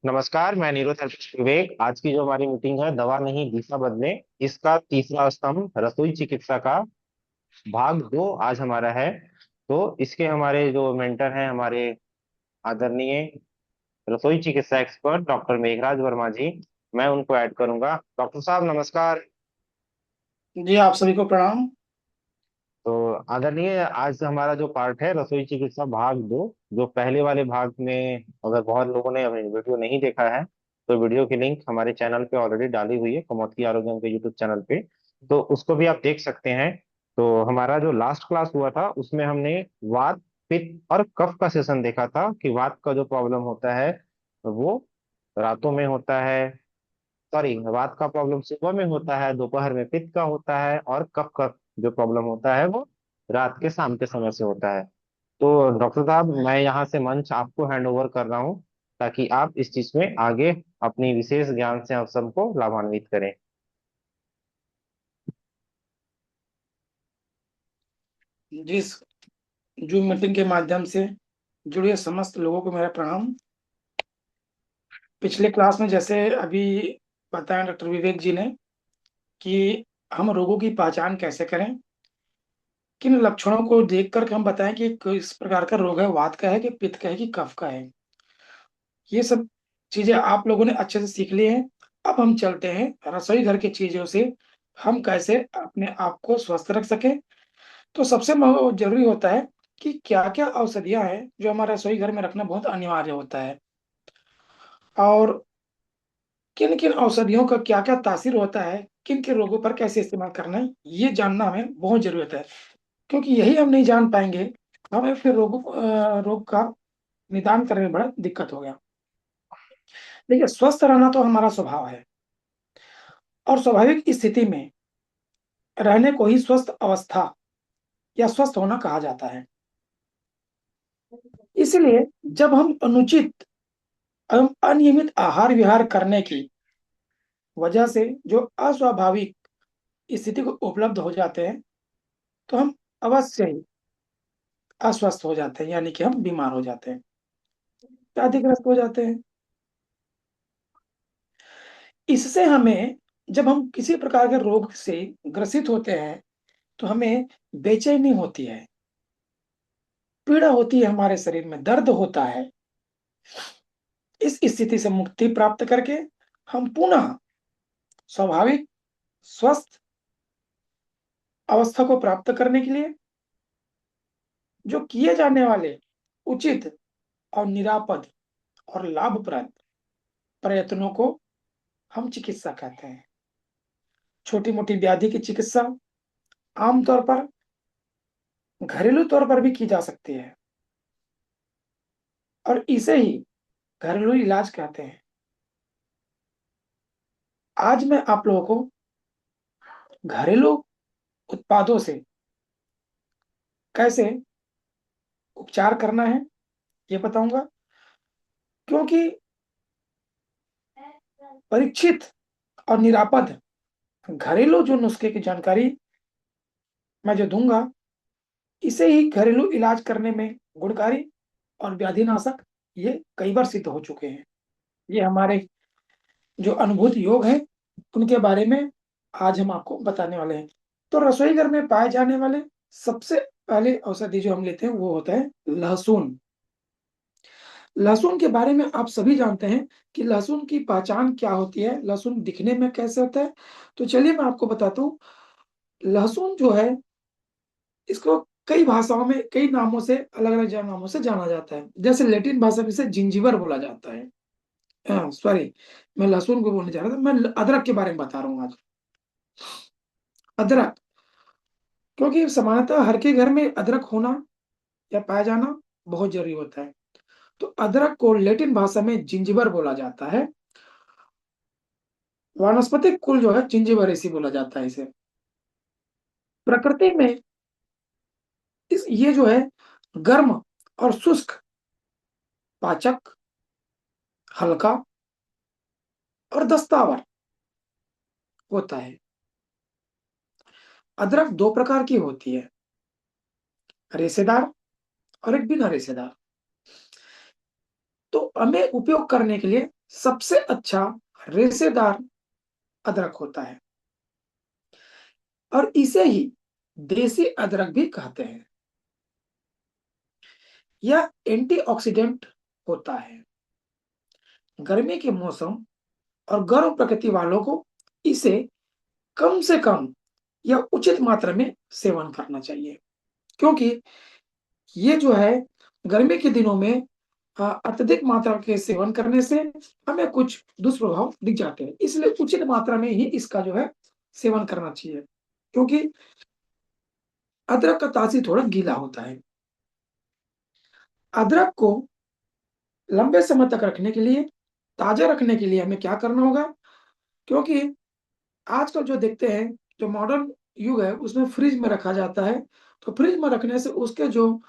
नमस्कार, मैं न्यूरोथेरेपिस्ट विवेक। आज की जो हमारी मीटिंग है, दवा नहीं दिशा बदले, इसका तीसरा स्तंभ रसोई चिकित्सा का भाग 2 आज हमारा है। तो इसके हमारे जो मेंटर हैं, हमारे आदरणीय रसोई चिकित्सा एक्सपर्ट डॉक्टर मेघराज वर्मा जी, मैं उनको ऐड करूंगा। डॉक्टर साहब नमस्कार। जी, आप सभी को प्रणाम। तो आदरणीय, आज हमारा जो पार्ट है रसोई चिकित्सा भाग 2, जो पहले वाले भाग में अगर बहुत लोगों ने अभी वीडियो नहीं देखा है तो वीडियो की लिंक हमारे चैनल पे ऑलरेडी डाली हुई है, कमौती आरोग्यम के यूट्यूब चैनल पे। तो उसको भी आप देख सकते हैं। तो हमारा जो लास्ट क्लास हुआ था उसमें हमने वात, पित्त और कफ का सेशन देखा था कि वात का जो प्रॉब्लम होता है वो रातों में होता है। सॉरी, वात का प्रॉब्लम सुबह में होता है, दोपहर में पित्त का होता है, और कफ का जो प्रॉब्लम होता है वो रात के शाम के समय से होता है। तो डॉक्टर साहब, मैं यहाँ से मंच आपको हैंड ओवर कर रहा हूँ ताकि आप इस चीज में आगे अपनी विशेष ज्ञान से आप सबको लाभान्वित करें। जिस जूम मीटिंग के माध्यम से जुड़े समस्त लोगों को मेरा प्रणाम। पिछले क्लास में जैसे अभी बताया डॉक्टर विवेक जी ने कि हम रोगों की पहचान कैसे करें, किन लक्षणों को देख कर हम बताएं कि किस प्रकार का रोग है, वात का है कि पित्त का है कि कफ का है। ये सब चीजें आप लोगों ने अच्छे से सीख ली हैं। अब हम चलते हैं रसोई घर की चीजों से हम कैसे अपने आप को स्वस्थ रख सकें। तो सबसे जरूरी होता है कि क्या-क्या औषधियाँ हैं जो हमारे रसोई घर में रखना बहुत अनिवार्य होता है, और किन-किन औषधियों का क्या-क्या तासीर होता है, किन-किन रोगों पर कैसे इस्तेमाल करना है, ये जानना हमें बहुत ज़रूरत है। क्योंकि यही हम नहीं जान पाएँगे, हमें फिर रोग का निदान करने में बड़ा दिक्कत होगा। देखिए, स्वस्थ रहना तो हमारा स्वभाव है, और स्वाभाविक स्थिति में रहने को ही स्वस्थ अवस्था या स्वस्थ होना कहा जाता है। इसलिए जब हम अनुचित एवं अनियमित आहार विहार करने की वजह से जो अस्वाभाविक स्थिति को उपलब्ध हो जाते हैं, तो हम अवश्य ही अस्वस्थ हो जाते हैं, यानी कि हम बीमार हो जाते हैं, व्याधिग्रस्त हो जाते हैं। इससे हमें, जब हम किसी प्रकार के रोग से ग्रसित होते हैं, तो हमें बेचैनी होती है, पीड़ा होती है, हमारे शरीर में दर्द होता है। इस स्थिति से मुक्ति प्राप्त करके हम पुनः स्वाभाविक स्वस्थ अवस्था को प्राप्त करने के लिए जो किए जाने वाले उचित और निरापद और लाभप्रद प्रयत्नों को हम चिकित्सा कहते हैं। छोटी-मोटी व्याधि की चिकित्सा आमतौर पर घरेलू तौर पर भी की जा सकती है, और इसे ही घरेलू इलाज कहते हैं। आज मैं आप लोगों को घरेलू उत्पादों से कैसे उपचार करना है, ये बताऊंगा। क्योंकि परीक्षित और निरापद घरेलू जो नुस्खे की जानकारी मैं जो दूंगा, इसे ही घरेलू इलाज करने में गुणकारी और व्याधिनाशक ये कई बार सिद्ध हो चुके हैं। ये हमारे जो अनुभूत योग हैं, उनके बारे में आज हम आपको बताने वाले हैं। तो रसोई घर में पाए जाने वाले सबसे पहले औषधि जो हम लेते हैं वो होता है लहसुन। लहसुन के बारे में आप सभी जानते हैं कि लहसुन की पहचान क्या होती है, लहसुन दिखने में कैसे होता है। तो चलिए मैं आपको बताता हूँ। लहसुन जो है, इसको कई भाषाओं में कई नामों से, अलग-अलग नामों से जाना जाता है। जैसे लैटिन भाषा में इसे जिंजीबर बोला जाता है। सॉरी, मैं लहसुन को बोलने जा रहा था, मैं अदरक के बारे में बता रहा हूँ आज। अदरक, क्योंकि सामान्यतः हर के घर में अदरक होना या पाया जाना बहुत जरूरी होता है। तो अदरक को लैटिन भाषा में जिंजीबर बोला जाता है। वानस्पतिक कुल जो है जिंजीबरेसी बोला जाता है इसे। प्रकृति में इस ये जो है गर्म और शुष्क, पाचक, हल्का और दस्तावर होता है। अदरक दो प्रकार की होती है, रेशेदार और एक बिना रेशेदार। तो हमें उपयोग करने के लिए सबसे अच्छा रेशेदार अदरक होता है, और इसे ही देसी अदरक भी कहते हैं। यह एंटीऑक्सीडेंट होता है। गर्मी के मौसम और गर्म प्रकृति वालों को इसे कम से कम या उचित मात्रा में सेवन करना चाहिए, क्योंकि ये जो है गर्मी के दिनों में अत्यधिक मात्रा के सेवन करने से हमें कुछ दुष्प्रभाव दिख जाते हैं। इसलिए उचित मात्रा में ही इसका जो है सेवन करना चाहिए, क्योंकि अदरक का तासीर थोड़ा गीला होता है। अदरक को लंबे समय तक रखने के लिए, ताजा रखने के लिए हमें क्या करना होगा, क्योंकि आजकल जो देखते हैं, जो मॉडर्न युग है उसमें फ्रिज में रखा जाता है, तो फ्रिज में रखने से उसके जो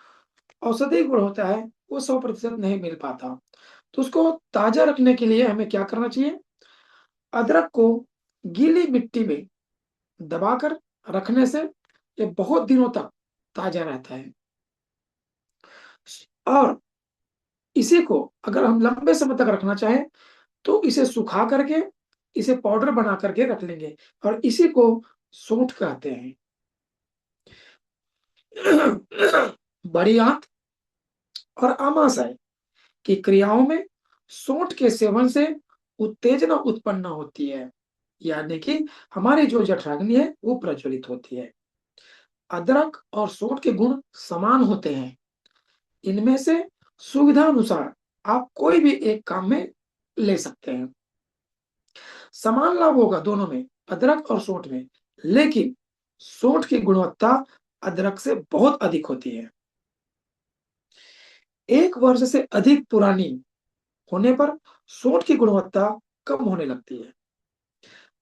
औषधीय गुण होता है वो 100% नहीं मिल पाता। तो उसको ताजा रखने के लिए हमें क्या करना चाहिए, अदरक को गीली मिट्टी में दबाकर रखने से ये बहुत दिनों तक ताजा रहता है। और इसी को अगर हम लंबे समय तक रखना चाहें तो इसे सुखा करके, इसे पाउडर बना करके रख लेंगे, और इसी को सौंठ कहते हैं। बड़ी आंत और आमाशय की क्रियाओं में सौंठ के सेवन से उत्तेजना उत्पन्न होती है, यानी कि हमारी जो जठराग्नि है वो प्रज्वलित होती है। अदरक और सौंठ के गुण समान होते हैं। इनमें से सुविधा अनुसार आप कोई भी एक काम में ले सकते हैं। समान लाभ होगा दोनों में, अदरक और सौंठ में, लेकिन सौंठ की गुणवत्ता अदरक से बहुत अधिक होती है। 1 वर्ष से अधिक पुरानी होने पर सौंठ की गुणवत्ता कम होने लगती है।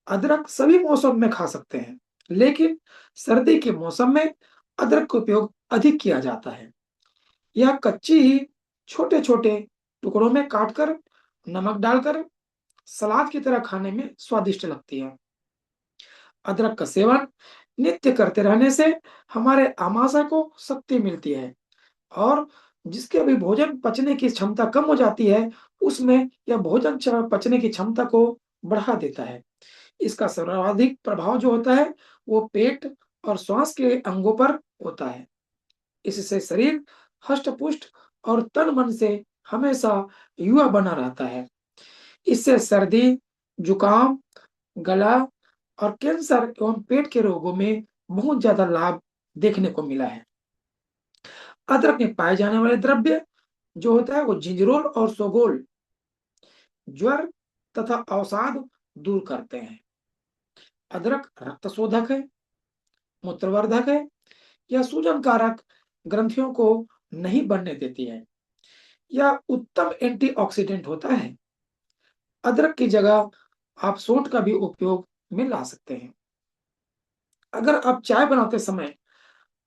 अदरक सभी मौसम में खा सकते हैं, लेकिन सर्दी के मौसम में अदरक का उपयोग अधिक किया जाता है। यह कच्ची ही छोटे छोटे टुकड़ों में काटकर नमक डालकर सलाद की तरह खाने में स्वादिष्ट लगती है। अदरक का सेवन नित्य करते रहने से हमारे आमाशय को शक्ति मिलती है, और जिसके भी भोजन पचने की क्षमता कम हो जाती है उसमें यह भोजन पचने की क्षमता को बढ़ा देता है। इसका सर्वाधिक प्रभाव जो होता है वो पेट और श्वास के अंगों पर होता है। इससे शरीर हष्ट-पुष्ट और तन-मन से हमेशा युवा बना रहता है। इससे सर्दी, जुकाम, गला और कैंसर एवं पेट के रोगों में बहुत ज्यादा लाभ देखने को मिला है। अदरक में पाए जाने वाले द्रव्य जो होता है वो जिंजरोल और सोगोल ज्वर तथा अवसाद दूर करते हैं। अदरक रक्त शोधक है, मूत्रवर्धक है, यह सूजन कारक ग्रंथियों को नहीं बनने देती है। यह उत्तम एंटीऑक्सीडेंट होता है। अदरक की जगह आप सौंठ का भी उपयोग में ला सकते हैं। अगर आप चाय बनाते समय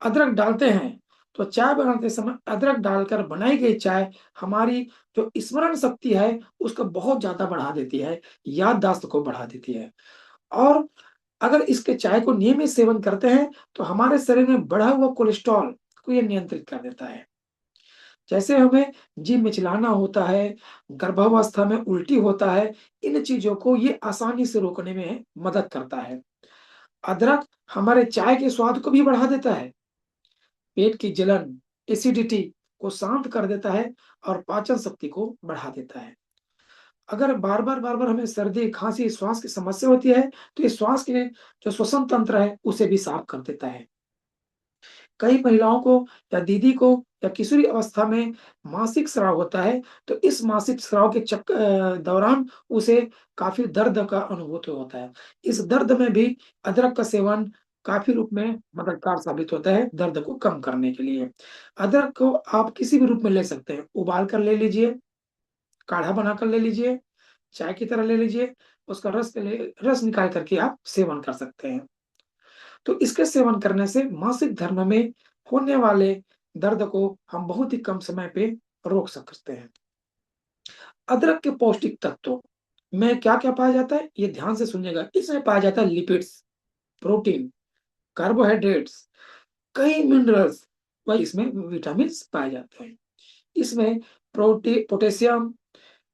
अदरक डालते हैं तो चाय बनाते समय अदरक डालकर बनाई गई चाय हमारी जो स्मरण शक्ति है उसको बहुत ज्यादा बढ़ा देती है, याददाश्त को बढ़ा देती है। और अगर इसके चाय को नियमित सेवन करते हैं तो हमारे शरीर में बढ़ा हुआ कोलेस्ट्रॉल को ये नियंत्रित कर देता है। जैसे हमें जी मिचलाना होता है, गर्भावस्था में उल्टी होता है, इन चीजों को ये आसानी से रोकने में मदद करता है। अदरक हमारे चाय के स्वाद को भी बढ़ा देता है, पेट की जलन, एसिडिटी को शांत कर देता है और पाचन शक्ति को बढ़ा देता है। अगर बार-बार हमें सर्दी, खाँसी, श्वास की समस्या होती है, तो ये श्वास के जो श्वसन तंत्र है, उसे भी साफ कर देता है। कई महिलाओं को या दीदी को या किशोरी अवस्था में मासिक स्राव होता है, तो इस मासिक स्राव के दौरान उसे काफ़ी दर्द का अनुभूति होता है। इस दर्द में भी अदरक का सेवन काफ़ी रूप में मददगार साबित होता है, दर्द को कम करने के लिए। अदरक को आप किसी भी रूप में ले सकते हैं, उबाल कर ले लीजिए, काढ़ा बनाकर ले लीजिए, चाय की तरह ले लीजिए, उसका रस निकाल कर के आप सेवन कर सकते हैं। तो इसके सेवन करने से मासिक धर्म में होने वाले दर्द को हम बहुत ही कम समय पे रोक सकते हैं। अदरक के पौष्टिक तत्वों में क्या-क्या पाया जाता है, ये ध्यान से सुनिएगा। इसमें पाया जाता है लिपिड्स, प्रोटीन, कार्बोहाइड्रेट्स, कई मिनरल्स व इसमें विटामिन्स पाए जाते हैं। इसमें पोटेशियम,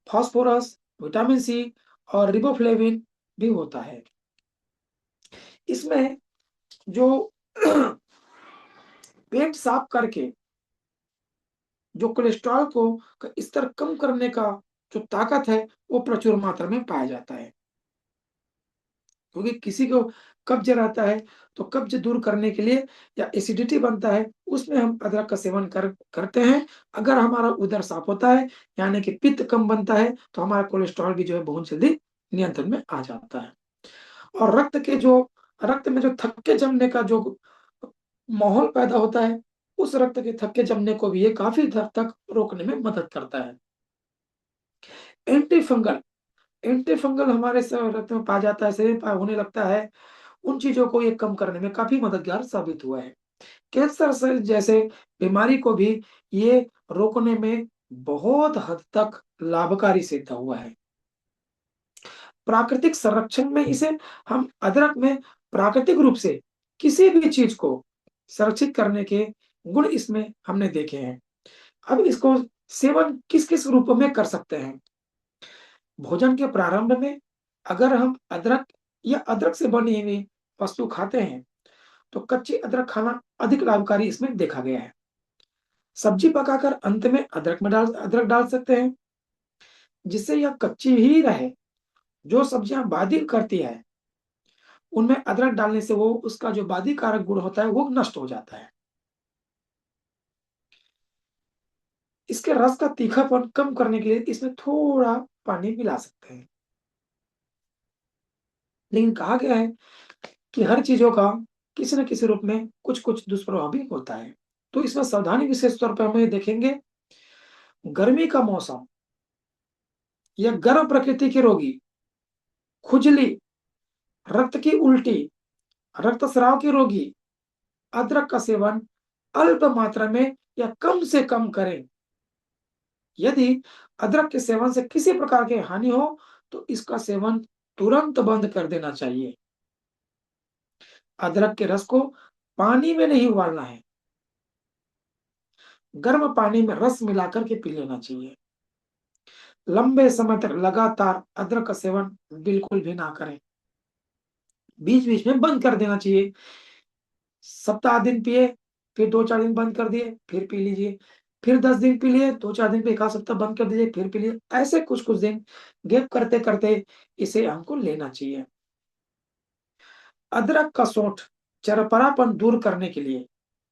फास्फोरस, विटामिन सी और रिबोफ्लेविन भी होता है। इसमें जो पेट साफ करके जो कोलेस्ट्रॉल को का स्तर कम करने का जो ताकत है, वो प्रचुर मात्रा में पाया जाता है। क्योंकि किसी को कब्ज रहता है, तो कब्ज दूर करने के लिए या एसिडिटी बनता है, उसमें हम अदरक का सेवन करते हैं। अगर हमारा उदर साफ होता है, यानी कि पित्त कम बनता है, तो हमारा कोलेस्ट्रॉल भी जो है बहुत जल्दी नियंत्रण में आ जाता है। और रक्त में जो थक्के जमने का जो माहौल पैदा होता है, उस रक्त के थक्के जमने को भी ये काफी हद तक रोकने में मदद करता है। एंटी फंगल एंटी फंगल हमारे रक्त में पाया जाता है, शरीर में होने लगता है, उन चीजों को ये कम करने में काफी मददगार साबित हुआ है। कैंसर से जैसे बीमारी को भी ये रोकने में बहुत हद तक लाभकारी सिद्ध हुआ है। प्राकृतिक संरक्षण में इसे हम अदरक में प्राकृतिक रूप से किसी भी चीज को संरक्षित करने के गुण इसमें हमने देखे हैं। अब इसको सेवन किस किस रूप में कर सकते हैं? भोजन के प्रारंभ में अगर हम अदरक या अदरक से बनी हुई वस्तु खाते हैं, तो कच्ची अदरक खाना अधिक लाभकारी इसमें देखा गया है। सब्जी पकाकर अंत में अदरक डाल सकते हैं, जिससे यह कच्ची ही रहे। जो सब्जियां बादी करती है, उनमें अदरक डालने से वो उसका जो बादी कारक गुण होता है, वो नष्ट हो जाता है। इसके रस का तीखापन कम करने के लिए इसमें थोड़ा पानी मिला सकते हैं। लेकिन कहा गया है कि हर चीजों का किसी न किसी रूप में कुछ-कुछ दुष्प्रभाव भी होता है। तो इसमें सावधानी विशेष तौर पे हम ये देखेंगे, गर्मी का मौसम या गर्म प्रकृति के रोगी, खुजली, रक्त की उल्टी, रक्तस्राव के रोगी अदरक का सेवन अल्प मात्रा में या कम से कम करें। यदि अदरक के सेवन से किसी प्रकार की हानि हो, तो इसका सेवन तुरंत बंद कर देना चाहिए। अदरक के रस को पानी में नहीं उबालना है, गर्म पानी में रस मिलाकर के पी लेना चाहिए। लंबे समय तक लगातार अदरक का सेवन बिल्कुल भी ना करें, बीच बीच में बंद कर देना चाहिए। सप्ताह दिन पिए, फिर 2-4 दिन बंद कर दिए, फिर पी लीजिए। फिर 10 दिन पी लिए, 2-4 दिन पे 1 आध सप्ताह बंद कर दीजिए, फिर पी लिए। ऐसे कुछ-कुछ दिन गैप करते-करते इसे हमको लेना चाहिए। अदरक का सोंठ चरपरापन दूर करने के लिए,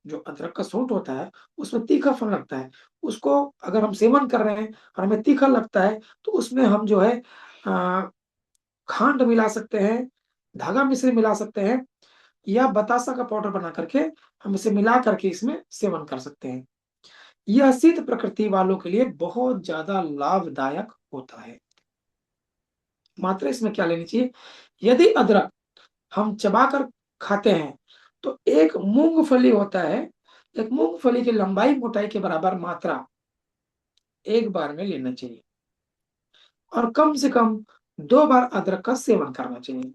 जो अदरक का सोंठ होता है, उसमें तीखापन लगता है। उसको अगर हम सेवन कर रहे हैं और हमें तीखा लगता है, तो उसमें हम जो है अ, खांड मिला सकते हैं, धागा मिश्री मिला सकते हैं या बतासा का पाउडर बना करके हम इसे मिला करके इसमें सेवन कर सकते हैं। यह शीत प्रकृति वालों के लिए बहुत ज़्यादा लाभदायक होता है। मात्रा इसमें क्या लेनी चाहिए? यदि अदरक हम चबाकर खाते हैं, तो एक मूँगफली होता है, एक मूँगफली की लंबाई मोटाई के बराबर मात्रा एक बार में लेना चाहिए और कम से कम 2 बार अदरक का सेवन करना चाहिए।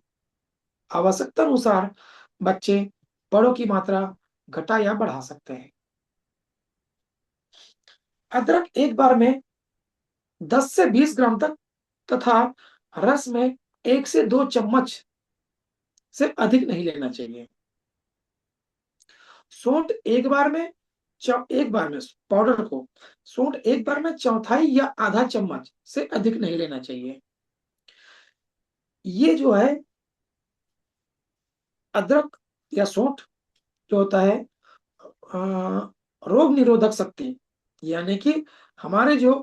आवश्यकता अनुसार बच्चे बड़ों की मात्रा घटा या बढ़ा सकते हैं। अदरक एक बार में 10 से 20 ग्राम तक तथा रस में 1 से 2 चम्मच से अधिक नहीं लेना चाहिए। सौंठ एक बार में पाउडर को सौंठ एक बार में चौथाई या आधा चम्मच से अधिक नहीं लेना चाहिए। ये जो है अदरक या सौंठ जो होता है रोग निरोधक शक्ति, यानी कि हमारे जो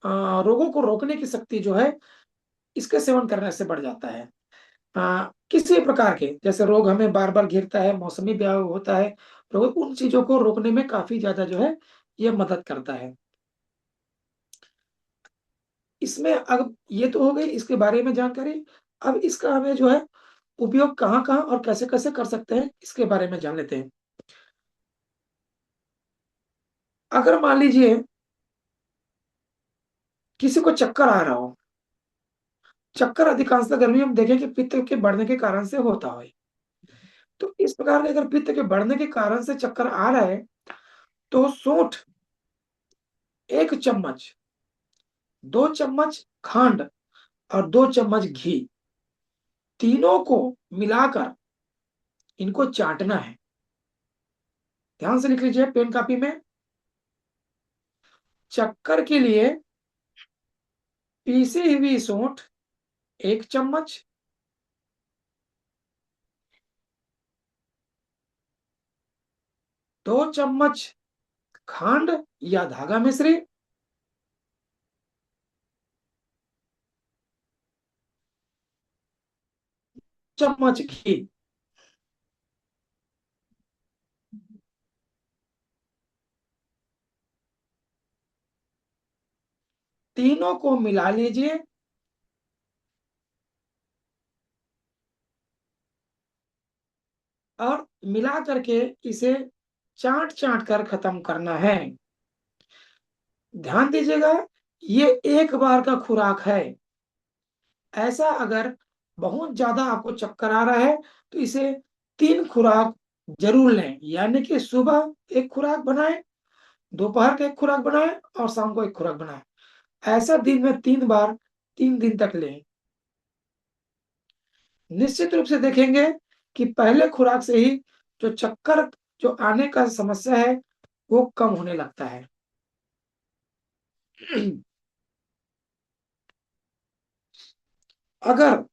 रोगों को रोकने की शक्ति जो है, इसके सेवन करने से बढ़ जाता है। किसी प्रकार के जैसे रोग हमें बार-बार घेरता है, मौसमी होता है, तो उन चीज़ों को रोकने में काफ़ी ज़्यादा जो है, ये मदद करता है। इसमें अब ये तो हो गई इसके बारे में जानकारी। अब इसका हमें जो है उपयोग कहाँ-कहाँ और कैसे-कैसे कर सकते हैं, इसके बारे में जान लेते हैं। अगर मान लीजिए किसी को चक्कर आ रहा हो, चक्कर अधिकांशतः गर्मी में हम देखें कि पित्त के बढ़ने के कारण से होता है। तो इस प्रकार के अगर पित्त के बढ़ने के कारण से चक्कर आ रहा है, तो सूंठ 1 चम्मच 2 चम्मच खांड और 2 चम्मच घी, तीनों को मिलाकर इनको चाटना है। ध्यान से लिख लीजिए पेन कापी में। चक्कर के लिए पीसी हुई सौंठ 1 चम्मच, 2 चम्मच खांड या धागा मिश्री, 1 चम्मच घी, तीनों को मिला लीजिए और मिला करके इसे चाट चाट कर खत्म करना है। ध्यान दीजिएगा, ये एक बार का खुराक है। ऐसा अगर बहुत ज्यादा आपको चक्कर आ रहा है तो इसे 3 खुराक जरूर लें, यानी कि सुबह एक खुराक बनाएं, दोपहर का एक खुराक बनाएं और शाम को एक खुराक बनाएं। ऐसा दिन में 3 बार 3 दिन तक लें। निश्चित रूप से देखेंगे कि पहले खुराक से ही जो चक्कर जो आने का समस्या है वो कम होने लगता है। अगर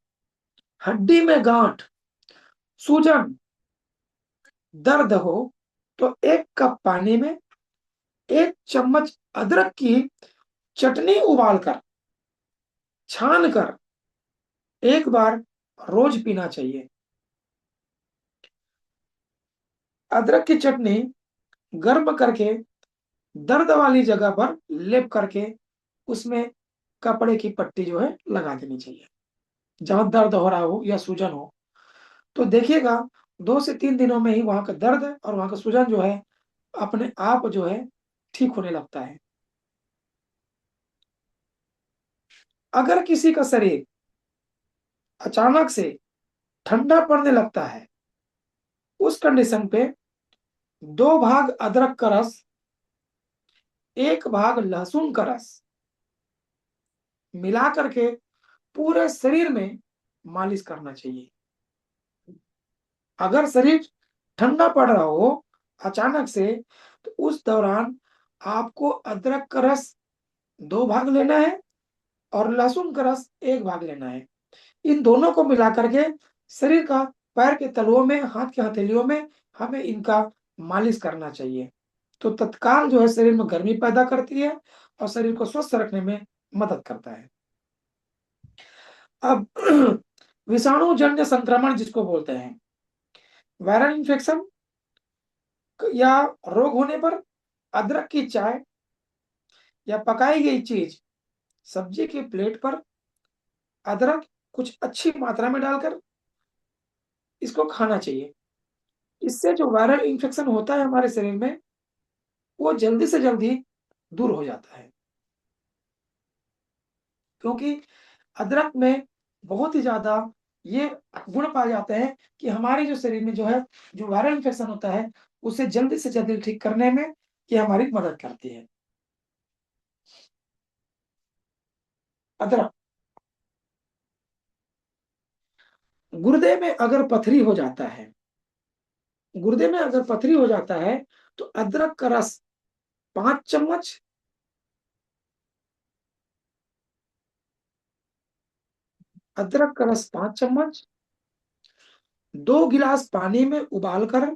हड्डी में गांठ, सूजन, दर्द हो तो 1 कप पानी में 1 चम्मच अदरक की चटनी उबालकर छान कर एक बार रोज पीना चाहिए। अदरक की चटनी गर्म करके दर्द वाली जगह पर लेप करके उसमें कपड़े की पट्टी जो है लगा देनी चाहिए, जहां दर्द हो रहा हो या सूजन हो। तो देखिएगा 2 से 3 दिनों में ही वहां का दर्द और वहां का सूजन जो है अपने आप जो है ठीक होने लगता है। अगर किसी का शरीर अचानक से ठंडा पड़ने लगता है, उस कंडीशन पे 2 भाग अदरक का रस, 1 भाग लहसुन का रस मिला करके पूरे शरीर में मालिश करना चाहिए। अगर शरीर ठंडा पड़ रहा हो अचानक से तो उस दौरान आपको अदरक का रस 2 भाग लेना है और लहसुन का रस 1 भाग लेना है। इन दोनों को मिला करके शरीर का, पैर के तलुओं में, हाथ के हथेलियों में हमें इनका मालिश करना चाहिए। तो तत्काल जो है शरीर में गर्मी पैदा करती है और शरीर को स्वस्थ रखने में मदद करता है। अब विषाणु जन्य संक्रमण जिसको बोलते हैं, वायरल इन्फेक्शन या रोग होने पर अदरक की चाय या पकाई गई चीज, सब्जी की प्लेट पर अदरक कुछ अच्छी मात्रा में डालकर इसको खाना चाहिए। इससे जो वायरल इन्फेक्शन होता है हमारे शरीर में वो जल्दी से जल्दी दूर हो जाता है, क्योंकि अदरक में बहुत ही ज्यादा ये गुण पाए जाते हैं कि हमारे जो शरीर में जो है जो वायरल इन्फेक्शन होता है उसे जल्दी से जल्दी ठीक करने में ये हमारी मदद करती है। अदरक, गुर्दे में अगर पथरी हो जाता है, गुर्दे में अगर पथरी हो जाता है तो अदरक का रस 5 चम्मच, अदरक का रस 5 चम्मच 2 गिलास पानी में उबालकर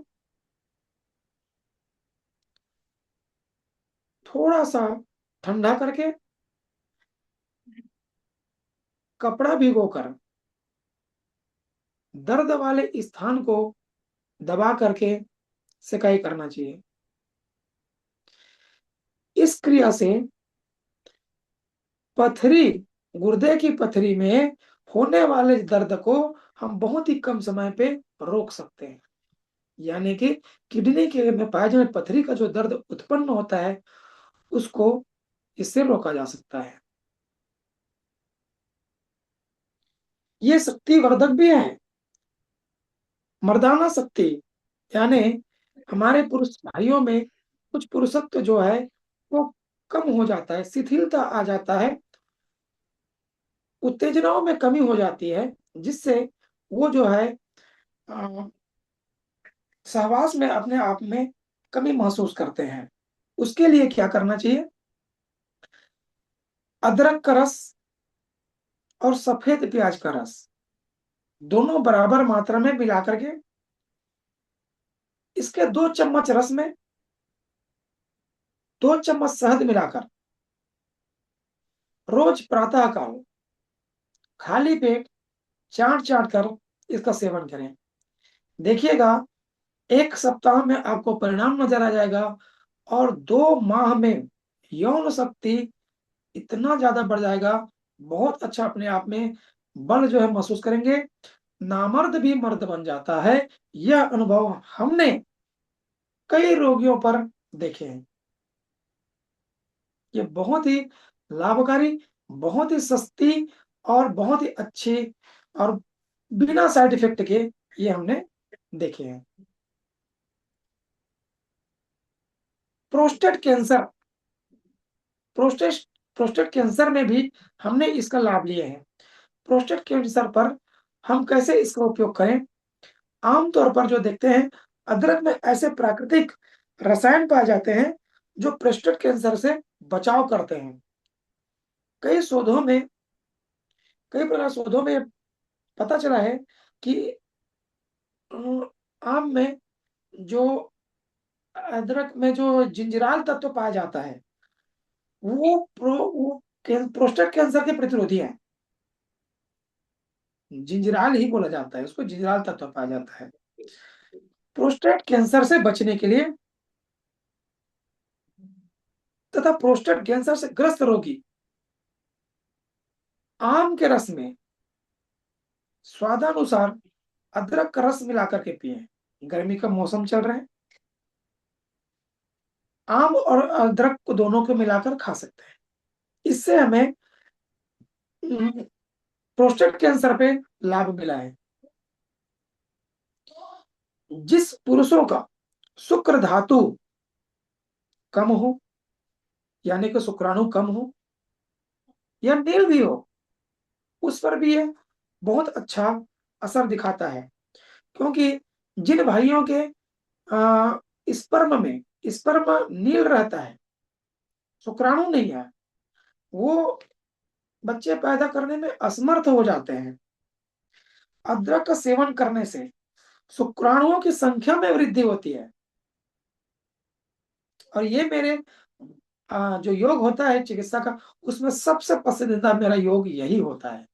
थोड़ा सा ठंडा करके कपड़ा भिगोकर दर्द वाले स्थान को दबा करके सिकाई करना चाहिए। इस क्रिया से पथरी, गुर्दे की पथरी में होने वाले दर्द को हम बहुत ही कम समय पे रोक सकते हैं। यानी कि किडनी के में पाए जाने पथरी का जो दर्द उत्पन्न होता है उसको इससे रोका जा सकता है। ये शक्तिवर्धक भी है, मर्दाना शक्ति, यानी हमारे पुरुष भाइयों में कुछ पुरुषत्व जो है वो कम हो जाता है, शिथिलता आ जाता है उत्तेजनाओं में कमी हो जाती है, जिससे वो जो है अ, सहवास में अपने आप में कमी महसूस करते हैं। उसके लिए क्या करना चाहिए? अदरक का रस और सफेद प्याज का रस दोनों बराबर मात्रा में मिला करके इसके 2 चम्मच रस में 2 चम्मच शहद मिलाकर रोज प्रातः काल खाली पेट चाट-चाट कर इसका सेवन करें। देखिएगा 1 सप्ताह में आपको परिणाम नज़र आ जाएगा और 2 माह में यौन शक्ति इतना ज़्यादा बढ़ जाएगा, बहुत अच्छा अपने आप में बल जो है महसूस करेंगे। नामर्द भी मर्द बन जाता है। यह अनुभव हमने कई रोगियों पर देखे हैं। ये बहुत ही लाभकारी, बहुत ही सस्ती और बहुत ही अच्छी और बिना साइड इफ़ेक्ट के ये हमने देखे हैं। Prostate cancer prostate prostate cancer में भी हमने इसका लाभ लिए हैं। प्रोस्टेट कैंसर पर हम कैसे इसका उपयोग करें? आम तौर पर जो देखते हैं, अदरक में ऐसे प्राकृतिक रसायन पाए जाते हैं, जो प्रोस्टेट कैंसर से बचाव करते हैं। कई शोधों में कई प्रकार शोधों में पता चला है कि आम में जो अदरक में जो जिंजराल तत्व पाया जाता है, वो प्रोस्टेट कैंसर के प्रतिरोधी है। जिंजराल ही बोला जाता है, उसको जिंजराल तत्व पाया जाता है। प्रोस्टेट कैंसर से बचने के लिए तथा प्रोस्टेट कैंसर से ग्रस्त रोगी आम के रस में स्वादानुसार अदरक का रस मिलाकर के पिएं। गर्मी का मौसम चल रहा है, आम और अदरक को दोनों को मिलाकर खा सकते हैं। इससे हमें प्रोस्टेट कैंसर पे लाभ मिला है। जिस पुरुषों का शुक्र धातु कम हो, यानी कि शुक्राणु कम हो या नील भी हो, उस पर भी ये बहुत अच्छा असर दिखाता है। क्योंकि जिन भाइयों के स्पर्म में स्पर्म नील रहता है, शुक्राणु नहीं है, वो बच्चे पैदा करने में असमर्थ हो जाते हैं। अदरक का सेवन करने से शुक्राणुओं की संख्या में वृद्धि होती है। और ये मेरे जो योग होता है चिकित्सा का, उसमें सबसे पसंदीदा मेरा योग यही होता है।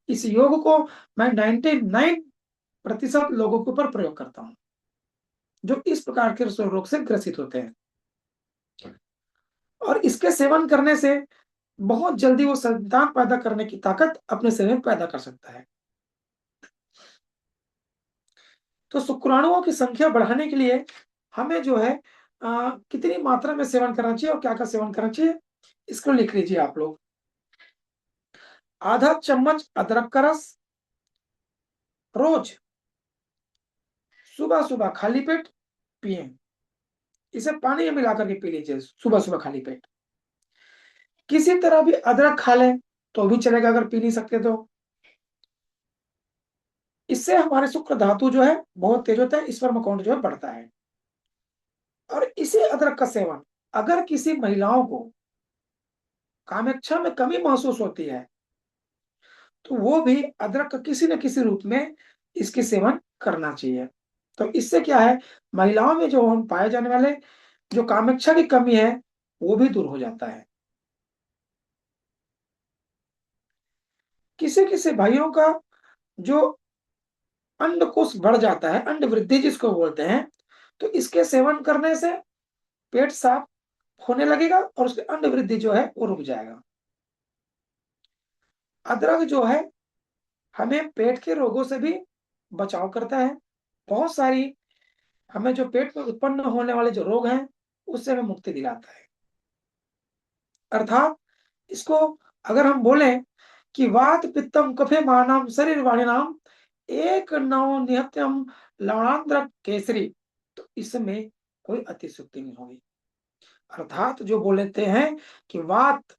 इस योग को मैं 99% लोगों के ऊपर प्रयोग करता हूँ, जो इस प्रकार के रोग से ग्रसित होते हैं। और इसके सेवन करने से बहुत जल्दी वो संतान पैदा करने की ताकत अपने शरीर में पैदा कर सकता है। तो शुक्राणुओं की संख्या बढ़ाने के लिए हमें जो है कितनी मात्रा में सेवन करना चाहिए और क्या-क्या सेवन करना चाहिए, इसको लिख लीजिए आप लोग। आधा चम्मच अदरक का रस रोज सुबह-सुबह खाली पेट पिएँ। इसे पानी में मिला कर के पी लीजिए सुबह-सुबह खाली पेट। किसी तरह भी अदरक खा लें तो भी चलेगा अगर पी नहीं सकते तो। इससे हमारे शुक्र धातु जो है बहुत तेज होता है, स्पर्म काउंट जो है बढ़ता है। और इसी अदरक का सेवन अगर किसी महिलाओं को कामेच्छा में कमी महसूस होती है, तो वो भी अदरक का किसी न किसी रूप में इसके सेवन करना चाहिए। तो इससे क्या है, महिलाओं में जो हम पाए जाने वाले जो कामेच्छा की कमी है, वो भी दूर हो जाता है। किसी-किसी भाइयों का जो अंडकोष बढ़ जाता है, अंड वृद्धि जिसको बोलते हैं, तो इसके सेवन करने से पेट साफ होने लगेगा और उसकी अंड वृद्धि जो है वो रुक जाएगा। अदरक जो है हमें पेट के रोगों से भी बचाव करता है। बहुत सारी हमें जो पेट में उत्पन्न होने वाले जो रोग हैं, उससे हमें मुक्ति दिलाता है। अर्थात इसको अगर हम बोलें कि वात पित्तम कफे मानम शरीरवाणिनाम एक नव निहत्यम लवणांध्र केसरी, तो इसमें कोई अतिशयोक्ति नहीं होगी। अर्थात जो बोलते हैं कि वात,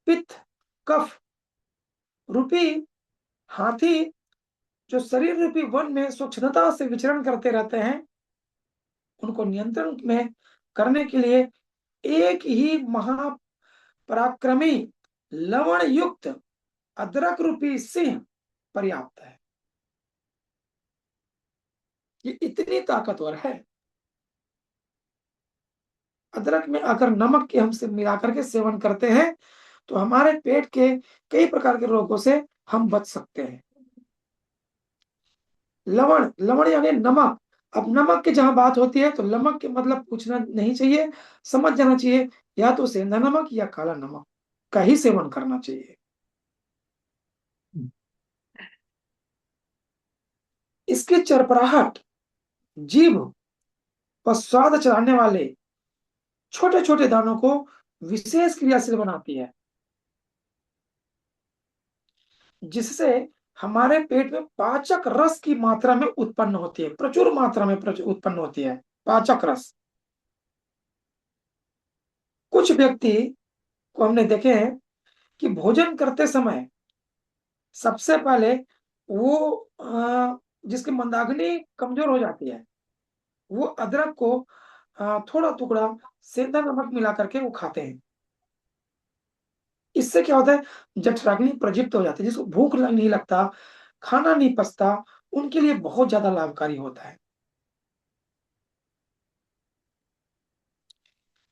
पित्त, कफ रूपी हाथी जो शरीर रूपी वन में स्वच्छता से विचरण करते रहते हैं, उनको नियंत्रण में करने के लिए एक ही महापराक्रमी लवण युक्त अदरक रूपी सिंह पर्याप्त है। ये इतनी ताकतवर है। अदरक में अगर नमक के हम से मिलाकर के सेवन करते हैं तो हमारे पेट के कई प्रकार के रोगों से हम बच सकते हैं। लवण, लवण यानी नमक। अब नमक की जहां बात होती है तो नमक के मतलब पूछना नहीं चाहिए, समझ जाना चाहिए या तो सेंधा नमक या काला नमक का ही सेवन करना चाहिए। इसकी चरपराहट जीभ पर स्वाद चढ़ाने वाले छोटे छोटे दानों को विशेष क्रियाशील बनाती है, जिससे हमारे पेट में पाचक रस की मात्रा में उत्पन्न होती है, प्रचुर मात्रा में उत्पन्न होती है पाचक रस। कुछ व्यक्ति को हमने देखे हैं कि भोजन करते समय सबसे पहले वो जिसकी मंदाग्नि कमजोर हो जाती है, वो अदरक को थोड़ा टुकड़ा सेंधा नमक मिला करके वो खाते हैं। इससे क्या होता है, जठराग्नि प्रदीप्त हो जाती है, जिसको भूख नहीं लगता, खाना नहीं पचता, उनके लिए बहुत ज्यादा लाभकारी होता है।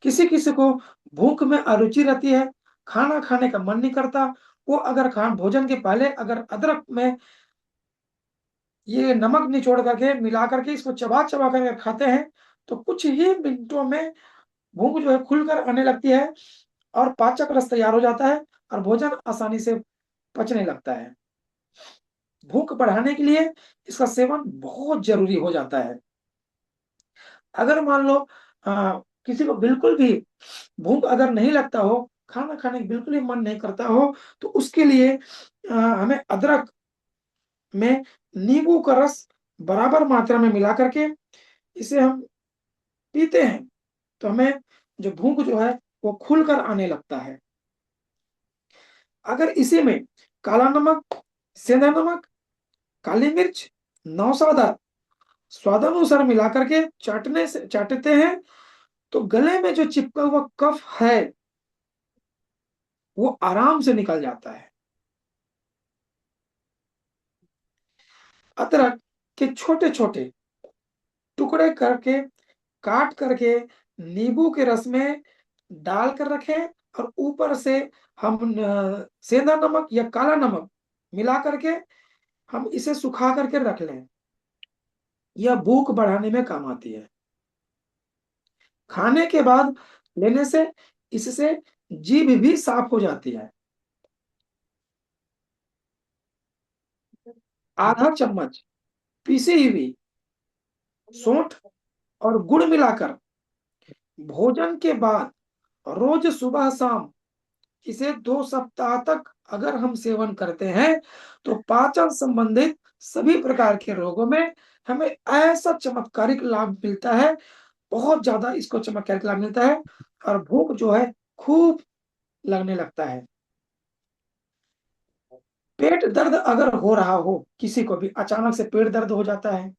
किसी किसी को भूख में अरुचि रहती है, खाना खाने का मन नहीं करता, वो अगर भोजन के पहले अगर अदरक में ये नमक निचोड़ करके मिला करके इसको चबा चबा करके खाते हैं तो कुछ ही मिनटों में भूख जो है खुलकर आने लगती है और पाचक रस तैयार हो जाता है और भोजन आसानी से पचने लगता है। भूख बढ़ाने के लिए इसका सेवन बहुत जरूरी हो जाता है। अगर मान लो किसी को बिल्कुल भी भूख अगर नहीं लगता हो, खाना खाने का बिल्कुल ही मन नहीं करता हो, तो उसके लिए हमें अदरक में नींबू का रस बराबर मात्रा में मिला करके इसे हम पीते हैं तो हमें जो भूख जो है वो खुलकर आने लगता है। अगर इसी में काला नमक, सेंधा नमक, काली मिर्च, नौसादा स्वादानुसार मिला करके चाटते हैं तो गले में जो चिपका हुआ कफ है वो आराम से निकल जाता है। अदरक के छोटे छोटे टुकड़े करके काट करके नींबू के रस में डाल कर रखें और ऊपर से हम सेंधा नमक या काला नमक मिला करके हम इसे सुखा करके रख लें। यह भूख बढ़ाने में काम आती है। खाने के बाद लेने से इससे जीभ भी साफ हो जाती है। आधा चम्मच पीसी हुई सौंठ और गुड़ मिलाकर भोजन के बाद रोज सुबह शाम इसे 2 सप्ताह तक अगर हम सेवन करते हैं तो पाचन संबंधित सभी प्रकार के रोगों में हमें ऐसा चमत्कारिक लाभ मिलता है, बहुत ज्यादा इसको चमत्कारिक लाभ मिलता है और भूख जो है खूब लगने लगता है। पेट दर्द अगर हो रहा हो, किसी को भी अचानक से पेट दर्द हो जाता है,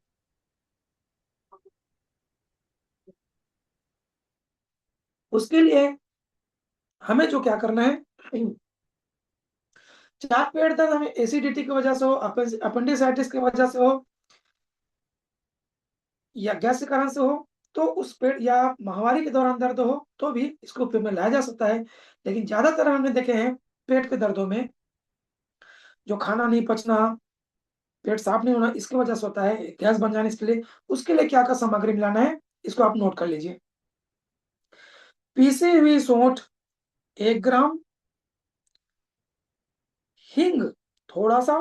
उसके लिए हमें जो क्या करना है, चाहे पेट दर्द हमें एसिडिटी की वजह से हो, अपेंडिसाइटिस की वजह से हो या गैस के कारण से हो, तो उस पेट या माहवारी के दौरान दर्द हो तो भी इसको उपयोग में लाया जा सकता है। लेकिन ज्यादातर हमने देखे हैं पेट के दर्दों में जो खाना नहीं पचना, पेट साफ नहीं होना, इसकी वजह से होता है, गैस बन जाने इसके लिए। उसके लिए क्या क्या सामग्री मिलाना है इसको आप नोट कर लीजिए। पीसी हुई सौंठ 1 ग्राम, हींग थोड़ा सा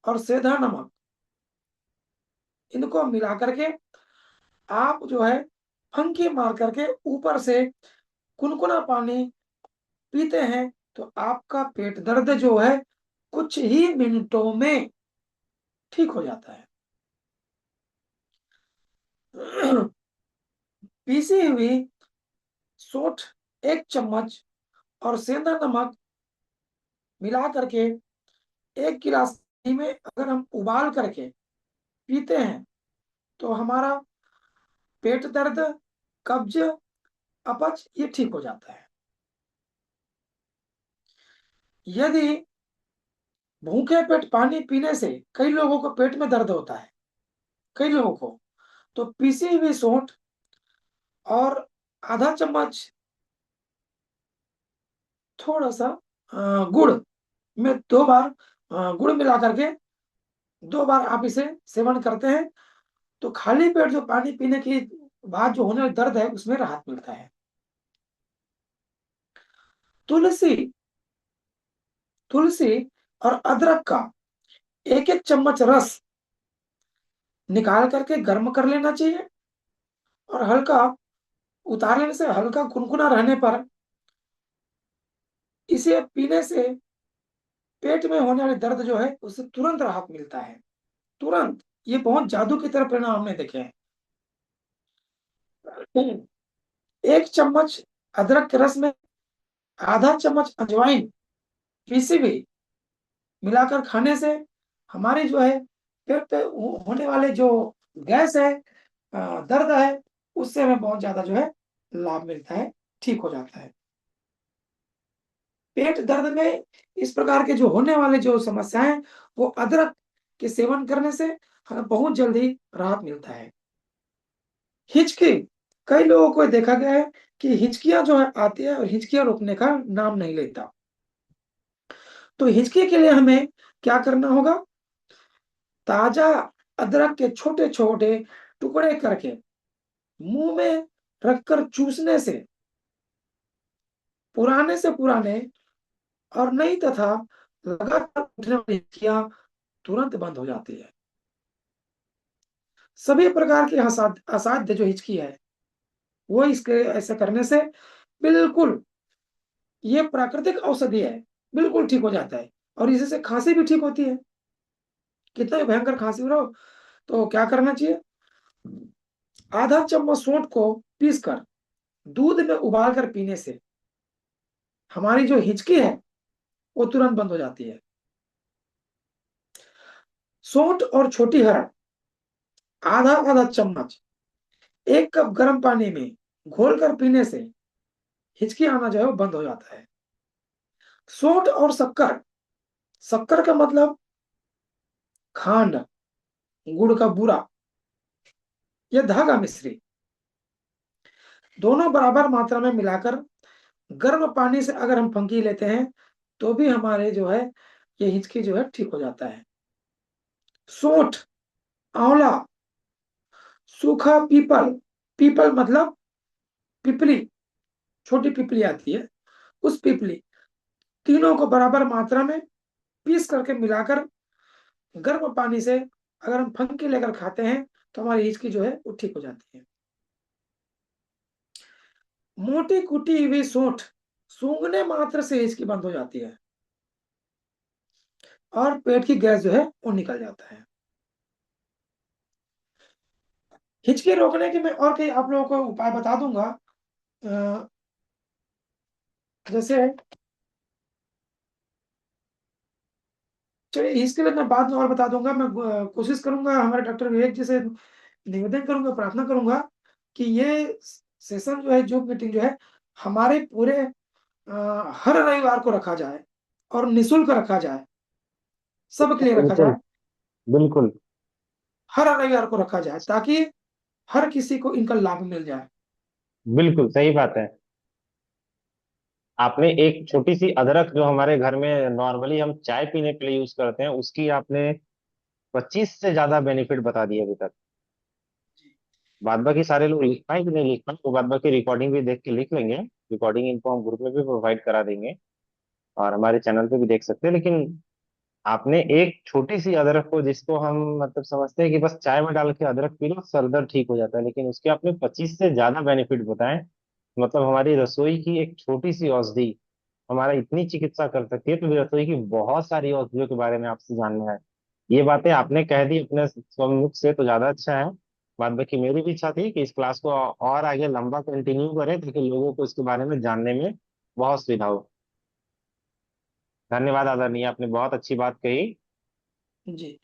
और सेंधा नमक, इनको मिला करके आप जो है फंकी मार करके ऊपर से कुनकुना पानी पीते हैं तो आपका पेट दर्द जो है कुछ ही मिनटों में ठीक हो जाता है। पीसी हुई सौंठ 1 चम्मच और सेंधा नमक मिला करके एक गिलास पानी में अगर हम उबाल करके पीते हैं तो हमारा पेट दर्द, कब्ज, अपच ये ठीक हो जाता है। यदि भूखे पेट पानी पीने से कई लोगों को पेट में दर्द होता है, कई लोगों को, तो पीसी हुई सौंठ और आधा चम्मच थोड़ा सा गुड़ में 2 बार गुड़ मिला करके 2 बार आप इसे सेवन करते हैं तो खाली पेट जो पानी पीने की बाद जो होने वाला दर्द है उसमें राहत मिलता है। तुलसी, तुलसी और अदरक का एक एक चम्मच रस निकाल करके गर्म कर लेना चाहिए और हल्का उतार लेने से हल्का गुनगुना रहने पर इसे पीने से पेट में होने वाले दर्द जो है उससे तुरंत राहत मिलता है, तुरंत। ये बहुत जादू की तरह परिणाम हमने देखे हैं। 1 चम्मच अदरक के रस में आधा चम्मच अजवाइन पीसी हुई मिलाकर खाने से हमारी जो है पेट पे होने वाले जो गैस है, दर्द है, उससे हमें बहुत ज्यादा जो है लाभ मिलता है, ठीक हो जाता है। पेट दर्द में इस प्रकार के जो होने वाले जो समस्याएं हैं, वो अदरक के सेवन करने से हमें बहुत जल्दी राहत मिलता है। हिचकी, कई लोगों को देखा गया है कि हिचकियां जो है आती है और हिचकियां रुकने का नाम नहीं लेता। तो हिचकी के लिए हमें क्या करना होगा? ताजा अदरक के छोटे छोटे टुकड़े करके मुंह में रखकर चूसने से पुराने से पुराने और नई तथा लगातार उठने वाली हिचकियां तुरंत बंद हो जाती है। सभी प्रकार की असाध्य जो हिचकी है वो इसके ऐसे करने से बिल्कुल, ये प्राकृतिक औषधि है, बिल्कुल ठीक हो जाता है। और इसी से खांसी भी ठीक होती है। कितना भी भयंकर खांसी हो रहा हो तो क्या करना चाहिए? आधा चम्मच सौंठ को पीसकर दूध में उबाल कर पीने से हमारी जो हिचकी है वो तुरंत बंद हो जाती है। सौंठ और छोटी हरड़ आधा आधा चम्मच 1 कप गर्म पानी में घोल कर पीने से हिचकी आना जो है वो बंद हो जाता है। सौंठ और शक्कर, शक्कर का मतलब खांड, गुड़ का बूरा या धागा मिश्री, दोनों बराबर मात्रा में मिलाकर गर्म पानी से अगर हम फंकी लेते हैं तो भी हमारे जो है ये हिचकी जो है ठीक हो जाता है। सूंठ, आंवला, सूखा पीपल, पीपल मतलब पिपली, छोटी पिपली आती है, उस पिपली, तीनों को बराबर मात्रा में पीस करके मिलाकर गर्म पानी से अगर हम फंकी लेकर खाते हैं तो हमारी हिचकी जो है वो ठीक हो जाती है। मोटी कुटी हुई सूंठ सूंघने मात्र से हिचकी बंद हो जाती है और पेट की गैस जो है वो निकल जाता है। हिचकी रोकने के मैं और कई आप लोगों को उपाय बता दूंगा। अ, जैसे, चलिए इसके लिए मैं बाद में और बता दूंगा। मैं कोशिश करूंगा हमारे डॉक्टर विवेक जी से निवेदन करूंगा, प्रार्थना करूंगा कि ये सेशन जो है, जूम मीटिंग जो है, हमारे पूरे हर रविवार को रखा जाए और निशुल्क रखा जाए, सबके लिए रखा बिल्कुल। जाए। बिल्कुल। हर रविवार को रखा जाए ताकि हर किसी को इनका लाभ मिल जाए। बिल्कुल सही बात है। आपने एक छोटी सी अदरक जो हमारे घर में नॉर्मली हम चाय पीने के लिए यूज करते हैं, उसकी आपने 25 से ज्यादा बेनिफिट बता दिए अभी तक। बाद बाकी सारे लोग लिख पाए कि नहीं लिख पाए, वो बाद बाकी रिकॉर्डिंग भी देख के लिख लेंगे। रिकॉर्डिंग इनको हम ग्रुप में भी प्रोवाइड करा देंगे और हमारे चैनल पे भी देख सकते हैं। लेकिन आपने एक छोटी सी अदरक को, जिसको हम मतलब समझते हैं कि बस चाय में डाल के अदरक पी लो सर दर्द ठीक हो जाता है, लेकिन उसके आपने 25 से ज्यादा बेनिफिट बताए। मतलब हमारी रसोई की एक छोटी सी औषधि हमारा इतनी चिकित्सा कर सकती है, तो रसोई की बहुत सारी औषधियों के बारे में आपसे जानना है। ये बातें आपने कह दी अपने सम्मुख से तो ज्यादा अच्छा है। बाद बाकी मेरी भी इच्छा थी कि इस क्लास को और आगे लंबा कंटिन्यू करें ताकि लोगों को इसके बारे में जानने में बहुत सुविधा हो। धन्यवाद आदरणीय, आपने बहुत अच्छी बात कही। जी।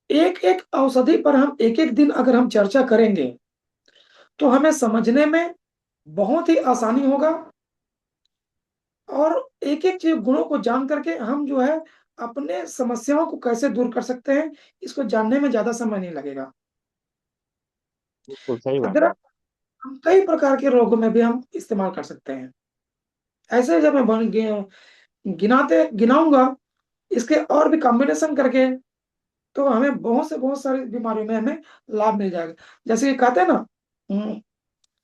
एक एक औषधि पर हम एक एक दिन अगर हम चर्चा करेंगे तो हमें समझने में बहुत ही आसानी होगा, और एक एक चीज गुणों को जान करके हम जो है अपने समस्याओं को कैसे दूर कर सकते हैं, इसको जानने में ज्यादा समय नहीं लगेगा। बिल्कुल सही बात है। अदरक हम कई प्रकार के रोगों में भी हम इस्तेमाल कर सकते हैं। ऐसे जब मैं गिनाते गिनाऊंगा इसके और भी कॉम्बिनेशन करके, तो हमें बहुत सारी बीमारियों में हमें लाभ मिल जाएगा। जैसे कि कहते हैं ना,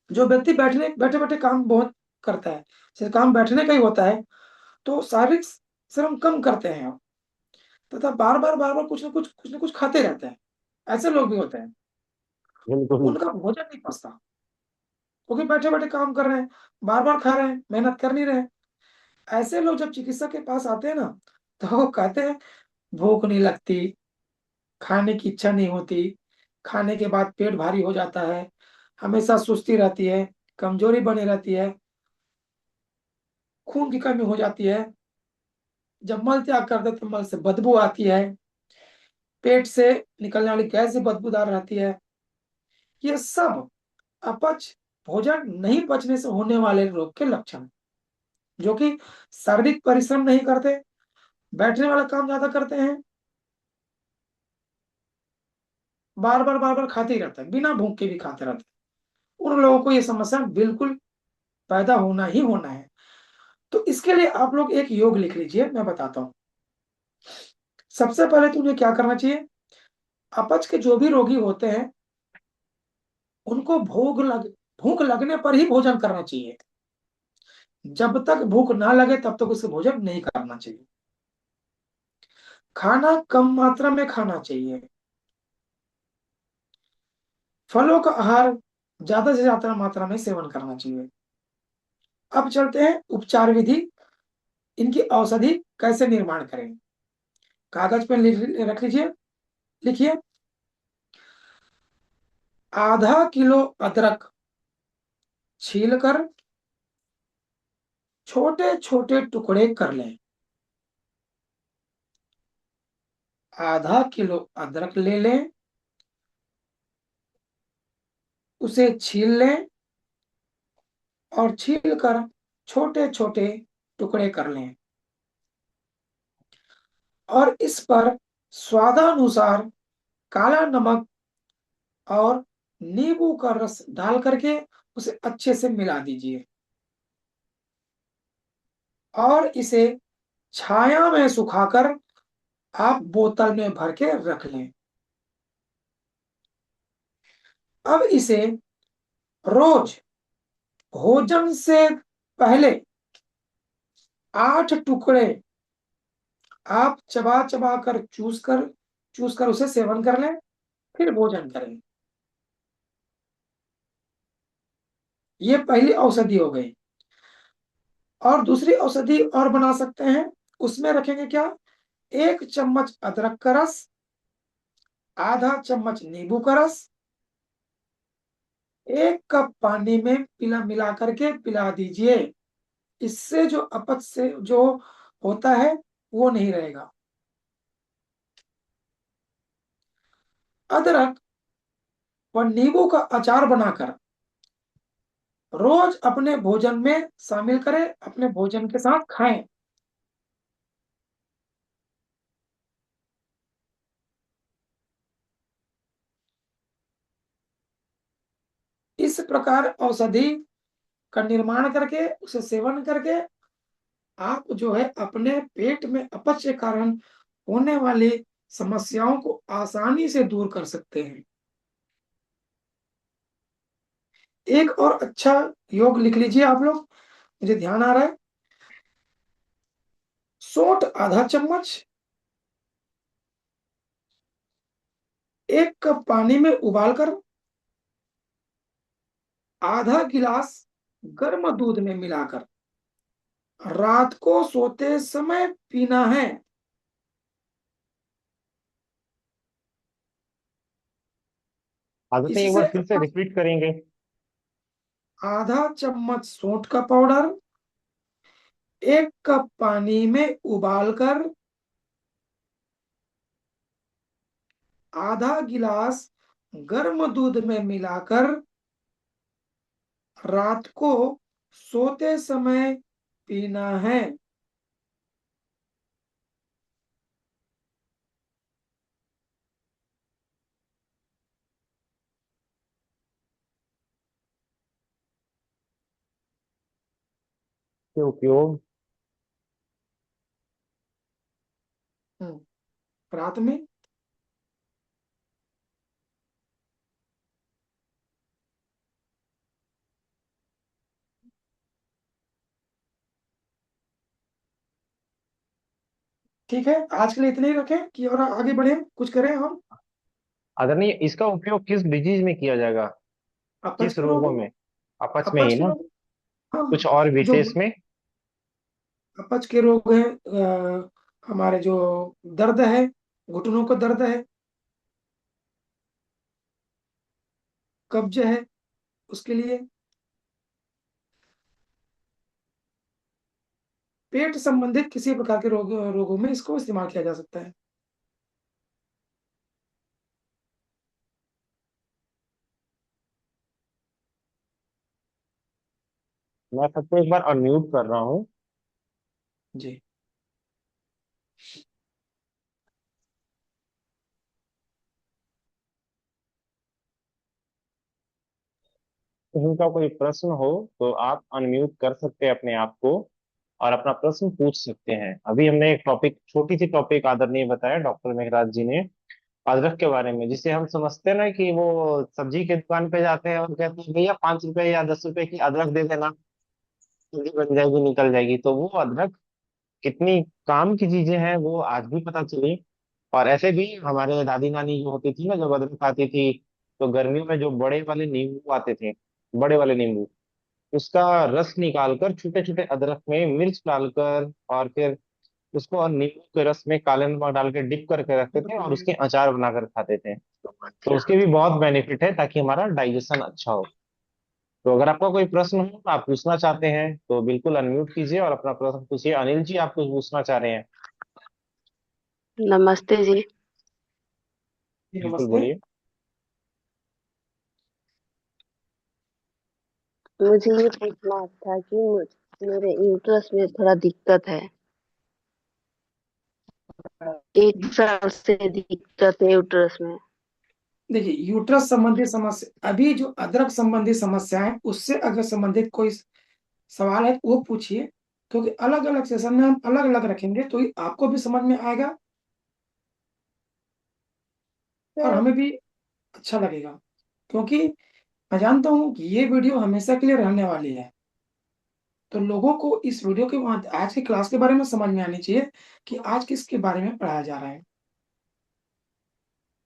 जो व्यक्ति बैठे बैठे काम बहुत करता है, जैसे काम बैठने का ही होता है, तो शारीरिक श्रम कम करते हैं आप, तथा बार बार कुछ ना कुछ खाते रहते हैं। ऐसे लोग भी होते हैं, बिल्कुल। उनका भोजन नहीं पचता, क्योंकि बैठे बैठे काम कर रहे हैं, बार बार खा रहे हैं, मेहनत कर नहीं रहे हैं। ऐसे लोग जब चिकित्सक के पास आते हैं ना, तो वो कहते हैं भूख नहीं लगती, खाने की इच्छा नहीं होती, खाने के बाद पेट भारी हो जाता है, हमेशा सुस्ती रहती है, कमजोरी बनी रहती है, खून की कमी हो जाती है, जब मल त्याग करते तो मल से बदबू आती है, पेट से निकलने वाली गैस भी बदबूदार रहती है। ये सब अपच, भोजन नहीं पचने से होने वाले रोग के लक्षण, जो कि शारीरिक परिश्रम नहीं करते, बैठने वाला काम ज्यादा करते हैं, बार बार खाते ही रहते हैं, बिना भूख के भी खाते रहते हैं, उन लोगों को ये समस्या बिल्कुल पैदा होना ही होना है। तो इसके लिए आप लोग एक योग लिख लीजिए, मैं बताता हूँ। सबसे पहले तो उन्हें क्या करना चाहिए, अपच के जो भी रोगी होते हैं उनको भूख लगने पर ही भोजन करना चाहिए। जब तक भूख ना लगे तब तक उसे भोजन नहीं करना चाहिए। खाना कम मात्रा में खाना चाहिए। फलों का आहार ज्यादा से ज्यादा मात्रा में सेवन करना चाहिए। अब चलते हैं उपचार विधि, इनकी औषधि कैसे निर्माण करें। कागज पे रख लीजिए, लिखिए, ½ किलो अदरक छीलकर छोटे छोटे टुकड़े कर लें। ½ किलो अदरक ले लें, उसे छील लें और छील कर छोटे छोटे टुकड़े कर लें, और इस पर स्वादानुसार काला नमक और नींबू का रस डाल करके उसे अच्छे से मिला दीजिए, और इसे छाया में सुखाकर आप बोतल में भर के रख लें। अब इसे रोज भोजन से पहले 8 टुकड़े आप चबा चबा कर चूस कर उसे सेवन कर लें, फिर भोजन करें। ये पहली औषधि हो गई। और दूसरी औषधि और बना सकते हैं, उसमें रखेंगे क्या, 1 चम्मच अदरक का रस, ½ चम्मच नींबू का रस, 1 कप पानी में मिला करके पिला दीजिए। इससे जो अपच से जो होता है वो नहीं रहेगा। अदरक व नींबू का अचार बनाकर रोज अपने भोजन में शामिल करें, अपने भोजन के साथ खाएं। इस प्रकार औषधि का निर्माण करके उसे सेवन करके आप जो है अपने पेट में अपच के कारण होने वाली समस्याओं को आसानी से दूर कर सकते हैं। एक और अच्छा योग लिख लीजिए आप लोग, मुझे ध्यान आ रहा है। सोंठ ½ चम्मच 1 कप पानी में उबालकर ½ गिलास गर्म दूध में मिलाकर रात को सोते समय पीना है। आदतें एक इससे बार फिर से रिपीट करेंगे। ½ चम्मच सोंठ का पाउडर, एक कप पानी में उबालकर आधा गिलास गर्म दूध में मिलाकर रात को सोते समय पीना है। के उपयोग। रात में। ठीक है, आज के लिए इतने ही रखें कि और आगे बढ़े, कुछ करें हम। आदरणीय, इसका उपयोग किस डिजीज में किया जाएगा? अपच किस के रोग रोगों में। में? अपच में अपच ही के ना? रोग। हाँ। कुछ और जो विशेष में? अपच के रोग है, हमारे जो दर्द है, घुटनों का दर्द है, कब्ज है, उसके लिए। पेट संबंधित किसी प्रकार के रोगों में इसको इस्तेमाल किया जा सकता है। मैं सबको एक बार अनम्यूट कर रहा हूँ। जी। किसी का कोई प्रश्न हो तो आप अनम्यूट कर सकते हैं अपने आप को और अपना प्रश्न पूछ सकते हैं। अभी हमने एक टॉपिक, छोटी सी टॉपिक आदरणीय बताया डॉक्टर मेघराज जी ने, अदरक के बारे में, जिसे हम समझते हैं ना कि वो सब्जी के दुकान पे जाते हैं और कहते हैं भैया 5 रुपए या 10 रुपए की अदरक दे देना, सब्जी बन जाएगी, निकल जाएगी। तो वो अदरक कितनी काम की चीजें हैं वो आज भी पता चली। और ऐसे भी हमारे दादी नानी जो होती थी ना, जब अदरक आती थी तो गर्मियों में जो बड़े वाले नींबू आते थे, बड़े वाले नींबू, उसका रस निकालकर छोटे छोटे अदरक में मिर्च डालकर और फिर उसको और नींबू के रस में काले नमक डाल के डिप करके रखते थे और उसके अचार बनाकर खाते थे। तो उसके भी बहुत बेनिफिट है ताकि हमारा डाइजेशन अच्छा हो। तो अगर आपका कोई प्रश्न हो, आप पूछना चाहते हैं तो बिल्कुल अनम्यूट कीजिए और अपना प्रश्न पूछिए। अनिल जी, आप कुछ पूछना चाह रहे हैं? नमस्ते जी। जी, बिल्कुल नमस्ते। बोलिए। मुझे ये पूछना था कि मेरे यूट्रस में थोड़ा दिक्कत है। 1 साल से दिक्कत है यूट्रस में। देखिए, यूट्रस संबंधी समस्या, अभी जो अदरक संबंधी समस्या है उससे अगर संबंधित कोई सवाल है तो वो पूछिए, क्योंकि अलग अलग सेशन में हम अलग अलग रखेंगे तो ये आपको भी समझ में आएगा और सर, हमें भी अच्छा लगेगा। क्योंकि मैं जानता हूँ कि ये वीडियो हमेशा के लिए रहने वाली है, तो लोगों को इस वीडियो के आज की क्लास के बारे में समझ में आनी चाहिए कि आज किसके बारे में पढ़ाया जा रहा है।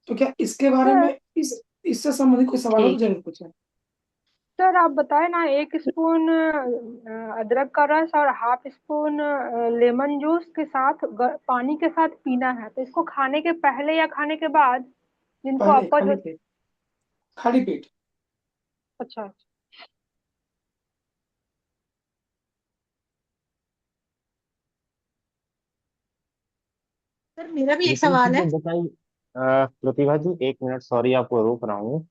तो क्या इसके बारे सर, में, इस इससे संबंधित कोई सवाल हो तो ठीक। जरूर पूछें। सर, आप बताए ना, 1 स्पून अदरक का रस और हाफ स्पून लेमन जूस के साथ पानी के साथ पीना है, तो इसको खाने के पहले या खाने के बाद, जिनको पहले अपच खाली हो। पेट, खाली पेट। अच्छा। सर मेरा भी एक जितनी सवाल है। चीजें बताई, प्रतिभा जी एक मिनट, सॉरी आपको रोक रहा हूँ।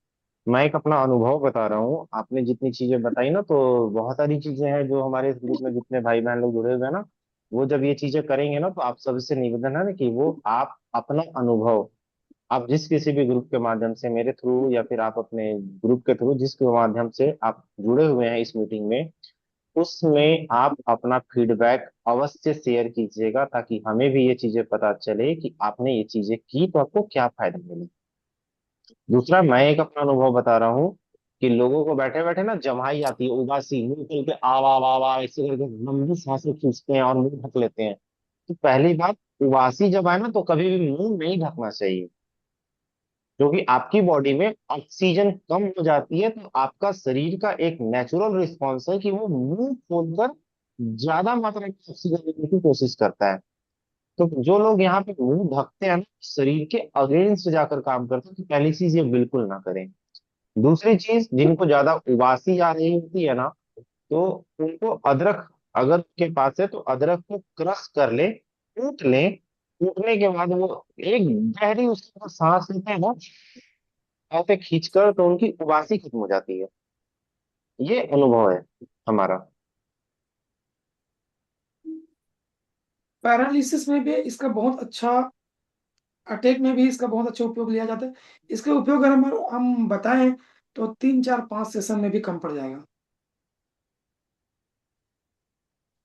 मैं एक अपना अनुभव बता रहा हूँ। आपने जितनी चीजें बताई ना, तो बहुत सारी चीजें हैं जो हमारे इस ग्रुप में जितने भाई बहन लोग जुड़े हुए हैं ना, वो जब ये चीजें करेंगे ना, तो आप सबसे निवेदन है ना कि वो आप अपना अनुभव, आप जिस किसी भी ग्रुप के माध्यम से, मेरे थ्रू या फिर आप अपने ग्रुप के थ्रू, जिस माध्यम से आप जुड़े हुए हैं इस मीटिंग में, उसमें आप अपना फीडबैक अवश्य शेयर कीजिएगा ताकि हमें भी ये चीजें पता चले कि आपने ये चीजें की तो आपको क्या फायदा मिले। दूसरा, मैं एक अपना अनुभव बता रहा हूँ कि लोगों को बैठे बैठे ना जम्हाई आती है, उबासी, मुंह खोल के आवा वाह वाह ऐसे करके लंबी सांसें खींचते हैं और मुंह ढक लेते हैं। तो पहली बात, उबासी जब आए ना तो कभी भी मुंह नहीं ढकना चाहिए, क्योंकि आपकी बॉडी में ऑक्सीजन कम हो जाती है। तो आपका शरीर का एक नेचुरल रिस्पॉन्स है कि वो मुंह खोलकर ज्यादा मात्रा में ऑक्सीजन लेने की कोशिश करता है। तो जो लोग यहाँ पे मुंह ढकते हैं ना, शरीर के अगेंस्ट जाकर काम करते हैं, तो पहली चीज ये बिल्कुल ना करें। दूसरी चीज, जिनको ज्यादा उबासी आ रही होती है ना, तो उनको अदरक अगर उसके पास है तो अदरक को क्रश कर ले, कूट ले। कूटने के बाद वो एक गहरी उसके ऊपर सांस लेते हैं ना, ऐसे खींचकर, तो उनकी उबासी खत्म हो जाती है। ये अनुभव है हमारा। पैरालिसिस में भी इसका बहुत अच्छा, अटैक में भी इसका बहुत अच्छा उपयोग लिया जाता है। इसका उपयोग अगर हम बताएं तो 3 4 5 सेशन में भी कम पड़ जाएगा।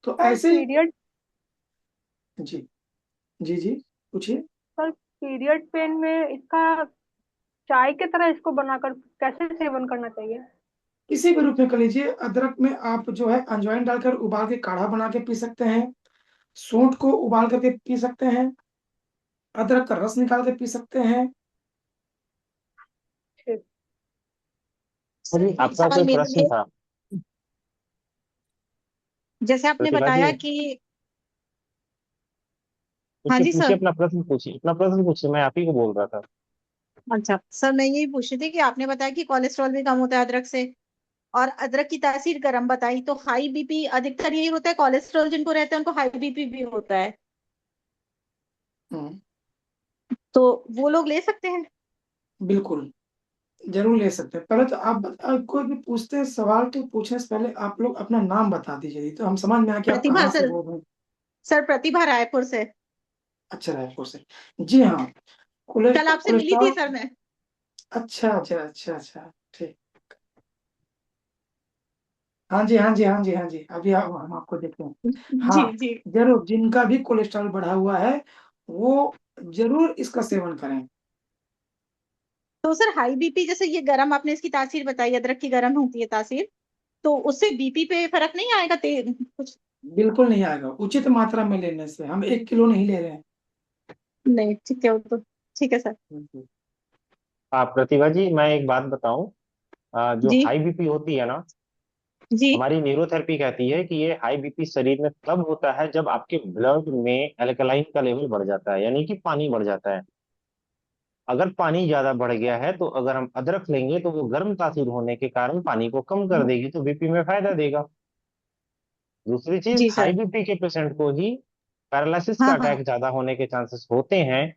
तो सर ऐसे ही। पीरियड जी जी जी, पूछिए। सर पीरियड पेन में इसका चाय की तरह इसको बनाकर कैसे सेवन करना चाहिए? किसी भी रूप में कर लीजिए। अदरक में आप जो है अजवाइन डालकर उबाल के काढ़ा बना के पी सकते हैं। सूंठ को उबाल करके पी सकते हैं। अदरक का रस निकाल के पी सकते हैं। ठीक। अभी सर एक आपका सवाल कोई मेरे प्रश्न लिए, था? जैसे आपने प्रतिभा जी, बताया कि, हाँ पूछिए जी पूछिए, सर। अपना प्रश्न पूछिए, अपना प्रश्न पूछिए, मैं आप ही को बोल रहा था। अच्छा सर, मैं यही पूछ रही थी कि आपने बताया कि कोलेस्ट्रॉल भी कम होता है अदरक से, और अदरक की तासीर गर्म बताई, तो हाई बीपी अधिकतर यही होता है, कोलेस्ट्रॉल जिनको रहता है उनको हाई बीपी भी होता है, हम्म, तो वो लोग ले सकते हैं? बिल्कुल, जरूर ले सकते हैं। पहले तो कोई भी पूछते हैं सवाल तो पूछने से पहले आप लोग अपना नाम बता दीजिए, तो हम समझ में आए कि आप प्रतिभा कहाँ से सर। बोल रहे हैं। सर प्रतिभा रायपुर से। अच्छा, रायपुर से। जी हाँ। कल आपसे मिली थी कोलेस्ट्रॉल। सर मैं। अच्छा अच्छा अच्छा अच्छा, ठीक। हाँ जी हाँ जी हाँ जी हाँ जी, अभी हम आपको देखते हैं। जी हाँ, जी। जरूर, जिनका भी कोलेस्ट्रॉल बढ़ा हुआ है वो जरूर इसका सेवन करें। तो सर हाई बीपी, जैसे ये गर्म आपने इसकी तासीर बताई, अदरक की गर्म होती है तासीर, तो उससे बीपी पे फर्क नहीं आएगा कुछ? बिल्कुल नहीं आएगा, उचित मात्रा में लेने से। हम 1 किलो नहीं ले रहे हैं। नहीं, ठीक है वो तो, ठीक है सर। आप प्रतिभा जी, मैं एक बात बताऊं। जो जी हाई बीपी होती है ना, जी। हमारी न्यूरोथेरेपी कहती है कि ये हाई बीपी शरीर में तब होता है जब आपके ब्लड में एल्कलाइन का लेवल बढ़ जाता है, यानी कि पानी बढ़ जाता है। अगर पानी ज्यादा बढ़ गया है तो अगर हम अदरक लेंगे तो वो गर्म तासीर होने के कारण पानी को कम कर देगी, तो बीपी में फायदा देगा। दूसरी चीज, जी हाई सर। बीपी के पेशेंट को ही पैरालिसिस का हाँ हाँ। अटैक ज्यादा होने के चांसेस होते हैं।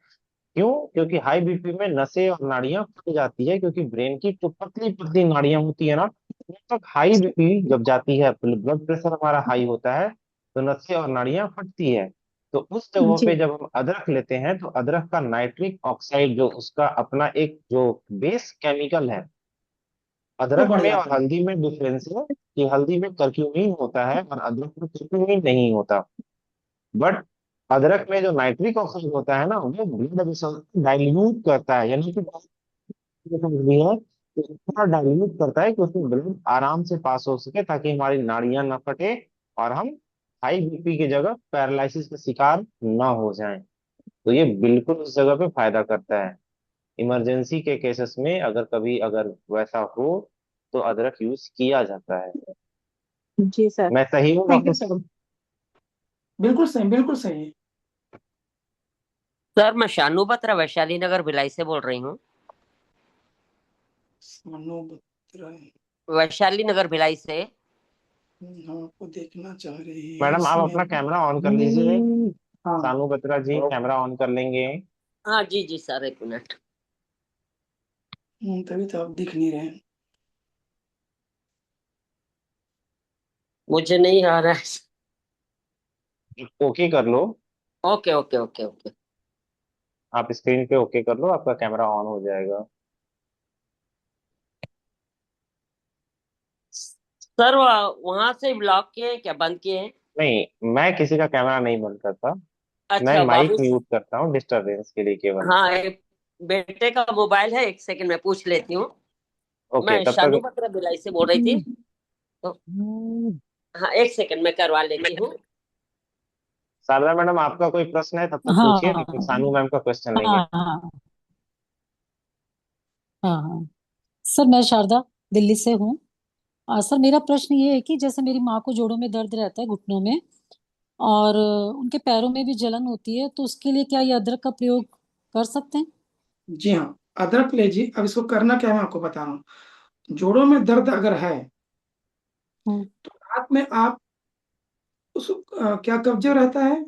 क्यों? क्योंकि हाई बीपी में नसें और नाड़ियां फट जाती है, क्योंकि ब्रेन की जो पतली पतली नाड़ियां होती है ना, जब तक हाई बीपी जब जाती है, ब्लड प्रेशर हमारा हाई होता है, तो नसें और नाड़ियां फटती है। तो उस जगह जी, पे जब हम अदरक लेते हैं तो अदरक का नाइट्रिक ऑक्साइड, जो उसका अपना एक जो बेस केमिकल है, वो अदरक बढ़ में और जाता है। हल्दी में डिफरेंस है कि हल्दी में करक्यूमिन होता है और अदरक में करक्यूमिन नहीं होता। बट अदरक में जो नाइट्रिक ऑक्साइड होता है ना, वो ब्लड वेसल डाइल्यूट करता है, यानी कि समझ भी है तो इतना डाइल्यूट करता है कि उसमें ब्लड आराम से पास हो सके, ताकि हमारी नाड़ियां ना फटे और हम हाई बीपी की जगह पैरालिसिस का शिकार ना हो जाएं। तो ये बिल्कुल उस जगह पे फायदा करता है। इमरजेंसी के केसेस में अगर कभी अगर वैसा हो तो अदरक यूज किया जाता है। जी सर। मैं सही हूँ थैंक डॉक्टर यू सर। साहब? बिल्कुल सही, बिल्कुल सही। सर मैं शानू बत्रा वैशाली नगर भिलाई से बोल रही हूँ। मनो बत्रा। वैशाली नगर भिलाई से। हम आपको देखना चाह रहे हैं मैडम, आप अपना इसमें। कैमरा ऑन कर लीजिए। हाँ। सानू बत्रा जी, कैमरा ऑन कर लेंगे? हाँ जी जी सर, एक मिनट। तभी तो आप दिख नहीं रहे हैं। मुझे नहीं आ रहा है। ओके कर लो। Okay okay okay okay. आप स्क्रीन पे ओके कर लो, आपका कैमरा ऑन हो जाएगा। सर वहां से ब्लॉक किए हैं क्या, बंद किए हैं? नहीं, मैं किसी का कैमरा नहीं बंद करता। मैं अच्छा माइक बाबू। म्यूट करता हूँ डिस्टरबेंस के लिए केवल। हाँ, एक बेटे का मोबाइल है, एक सेकंड में पूछ लेती हूँ। ओके, मैं तब शानू तक। बत्रा भिलाई से बोल रही थी। तो हाँ, एक सेकंड में करवा लेती हूँ। शारदा मैडम, आपका कोई प्रश्न है तब तक हाँ पूछिए, तब तक सानू मैम का क्वेश्चन लेंगे। हाँ हाँ हाँ हाँ। सर मैं शारदा, दिल्ली से हूँ। सर मेरा प्रश्न ये है कि जैसे मेरी माँ को जोड़ों में दर्द रहता है, घुटनों में, और उनके पैरों में भी जलन होती है, तो उसके लिए क्या ये अदरक का प्रयोग कर सकते हैं? जी हाँ, अदरक लीजिए। अब इसको करना क्या है मैं आपको बता रहा हूँ। जोड़ों में दर्द अगर है हम्म। तो रात में आप क्या कब्ज रहता है?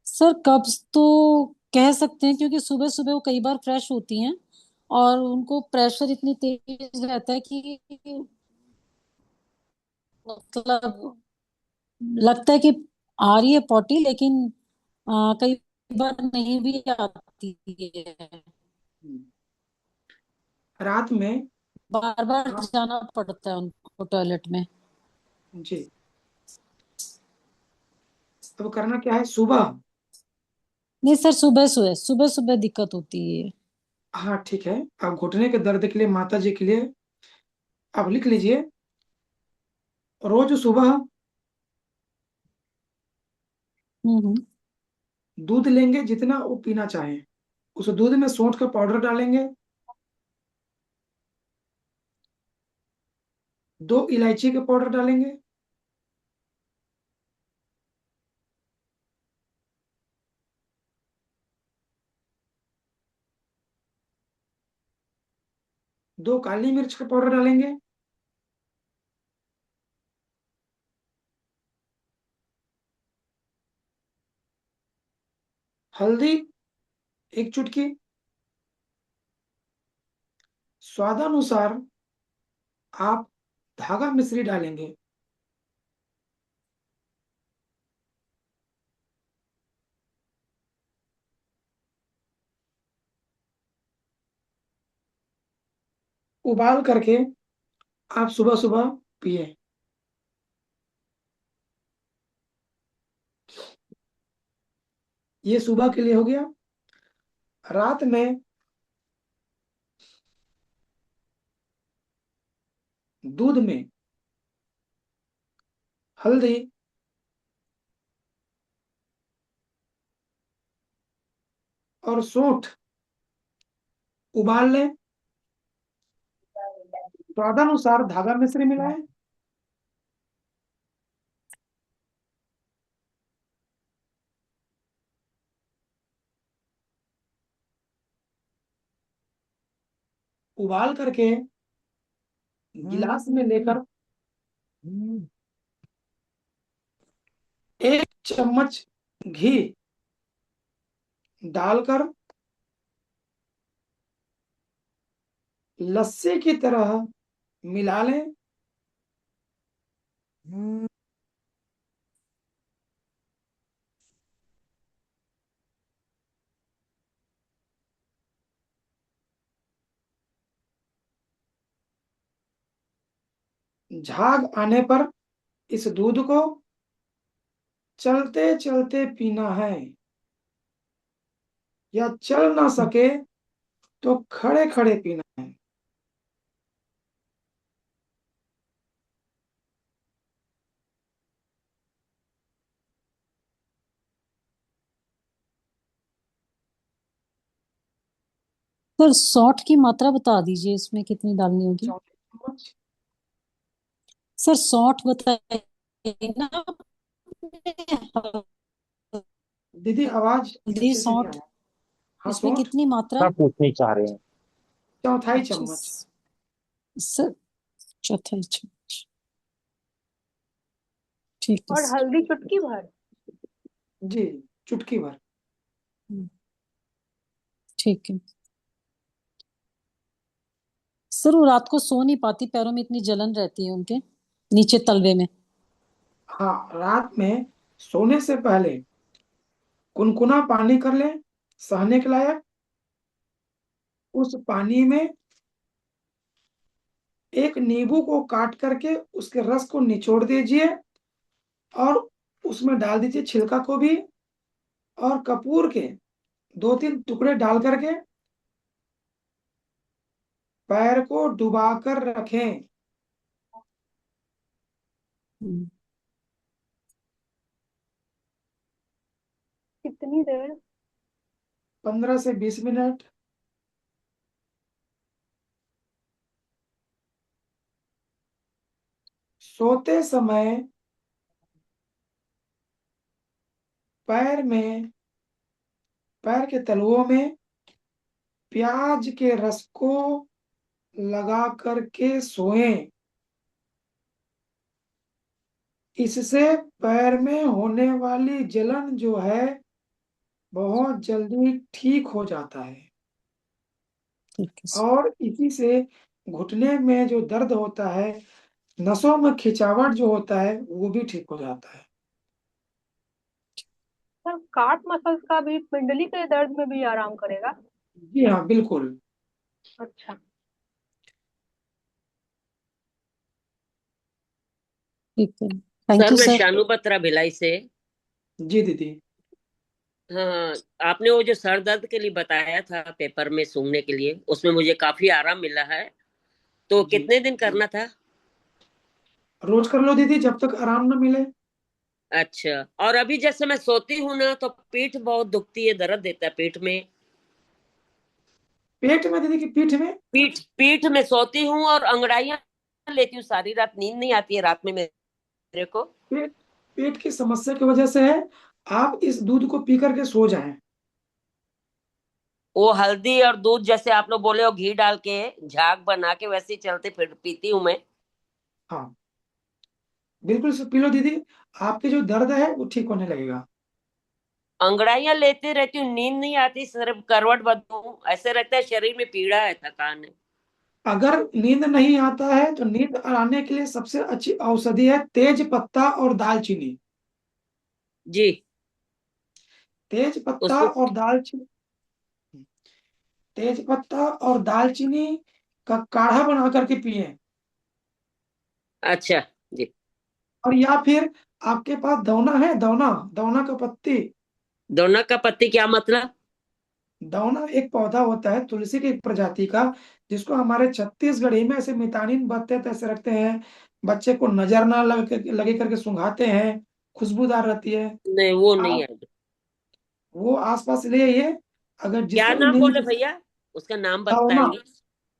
सर कब्ज तो कह सकते हैं, क्योंकि सुबह सुबह वो कई बार फ्रेश होती हैं और उनको प्रेशर इतनी तेज रहता है कि मतलब लगता है कि आ रही है पॉटी, लेकिन कई बार नहीं भी आती है। रात में बार बार आप जाना पड़ता है उनको टॉयलेट में। जी, अब करना क्या है सुबह? नहीं सर, सुबह सुबह सुबह सुबह दिक्कत होती है। हाँ ठीक है, आप घुटने के दर्द के लिए माता जी के लिए आप लिख लीजिए, रोज सुबह हम्म। दूध लेंगे जितना वो पीना चाहे, उस दूध में सौंठ का पाउडर डालेंगे, 2 इलायची का पाउडर डालेंगे, दो काली मिर्च का पाउडर डालेंगे, हल्दी 1 चुटकी, स्वादानुसार आप धागा मिश्री डालेंगे। उबाल करके आप सुबह सुबह पिए। ये सुबह के लिए हो गया। रात में दूध में हल्दी और सौंठ उबाल लें, स्वादानुसार धागा मिश्री मिलाएं, उबाल करके गिलास में लेकर 1 चम्मच घी डालकर लस्सी की तरह मिला लें। झाग आने पर इस दूध को चलते चलते पीना है, या चल ना सके तो खड़े खड़े पीना है। सर सॉल्ट की मात्रा बता दीजिए, इसमें कितनी डालनी होगी? 4 चम्मच। सर सॉल्ट बताइए ना आपने। दीदी आवाज हल्दी अच्छे से नहीं सौंठ, आया। हाँ इसमें सौंठ कितनी मात्रा? सब पूछना चाह रहे हैं। 1/4 अच्छा चम्मच। सर, चौथाई चम्मच। ठीक है और सर। हल्दी चुटकी भर। जी, चुटकी भर। हम्म, ठीक है सर। वो रात को सो नहीं पाती, पैरों में इतनी जलन रहती है उनके नीचे तलवे में। हाँ, रात में सोने से पहले कुनकुना पानी कर लें, सहने के लायक। उस पानी में एक नींबू को काट करके उसके रस को निचोड़ दीजिए और उसमें डाल दीजिए छिलका को भी, और कपूर के 2-3 टुकड़े डाल करके पैर को डुबा कर रखें। हम्म, कितनी देर? 15 से 20 मिनट। सोते समय पैर में, पैर के तलुओं में प्याज के रस को लगा करके सोएं। इससे पैर में होने वाली जलन जो है बहुत जल्दी ठीक हो जाता है, ठीक है सर। और इसी से घुटने में जो दर्द होता है, नसों में खिंचावट जो होता है, वो भी ठीक हो जाता है। सर काफ मसल्स का भी पिंडली के दर्द में भी आराम करेगा? जी हाँ, बिल्कुल। अच्छा। ठीक है, थैंक सर यू मैं सर। शानू बत्रा भिलाई से। जी दीदी। हाँ, आपने वो जो सर दर्द के लिए बताया था पेपर में सूंघने के लिए, उसमें मुझे काफी आराम मिला है। तो जी, कितने दिन करना था? रोज कर लो दीदी, जब तक आराम न मिले। अच्छा, और अभी जैसे मैं सोती हूँ ना तो पीठ बहुत दुखती है, दर्द देता है पेट में। पेट में दीदी की पीठ में? पीठ पीठ में सोती हूँ और अंगड़ाइयां लेती हूँ, सारी रात नींद नहीं आती है रात में मेरे को। पेट पेट की समस्या की वजह से है। आप इस दूध को पी करके सो जाएं। वो हल्दी और दूध जैसे आप लोग बोले हो, घी डाल के झाग बना के वैसे ही चलते फिर पीती हूँ मैं। हाँ, बिल्कुल से पी लो दीदी, आपके जो दर्द है वो ठीक होने लगेगा। अंगड़ाइयां लेती रहती हूँ, नींद नहीं आती, सिर्फ करवट बदलूं ऐसे रहता है, शरीर में पीड़ा है, थकान है। अगर नींद नहीं आता है तो नींद आने के लिए सबसे अच्छी औषधि है तेज पत्ता और दालचीनी। जी। तेज पत्ता उसको। और दालचीनी, तेज पत्ता और दालचीनी का काढ़ा बना करके पिए। अच्छा। जी। और या फिर आपके पास दौना है, दौना, दौना का पत्ती। दोनों का पत्ती क्या मतलब? दौना एक पौधा होता है तुलसी की एक प्रजाति का, जिसको हमारे छत्तीसगढ़ी में ऐसे मितानिन बत्ते तैसे रखते हैं, बच्चे को नजर ना लगे करके सुंघाते हैं, खुशबूदार रहती है। नहीं, वो नहीं आप है। वो आसपास ले आइए, अगर क्या जिसको भी नाम नींद बोले की। भैया? उसका नाम दौना, बताएंगे?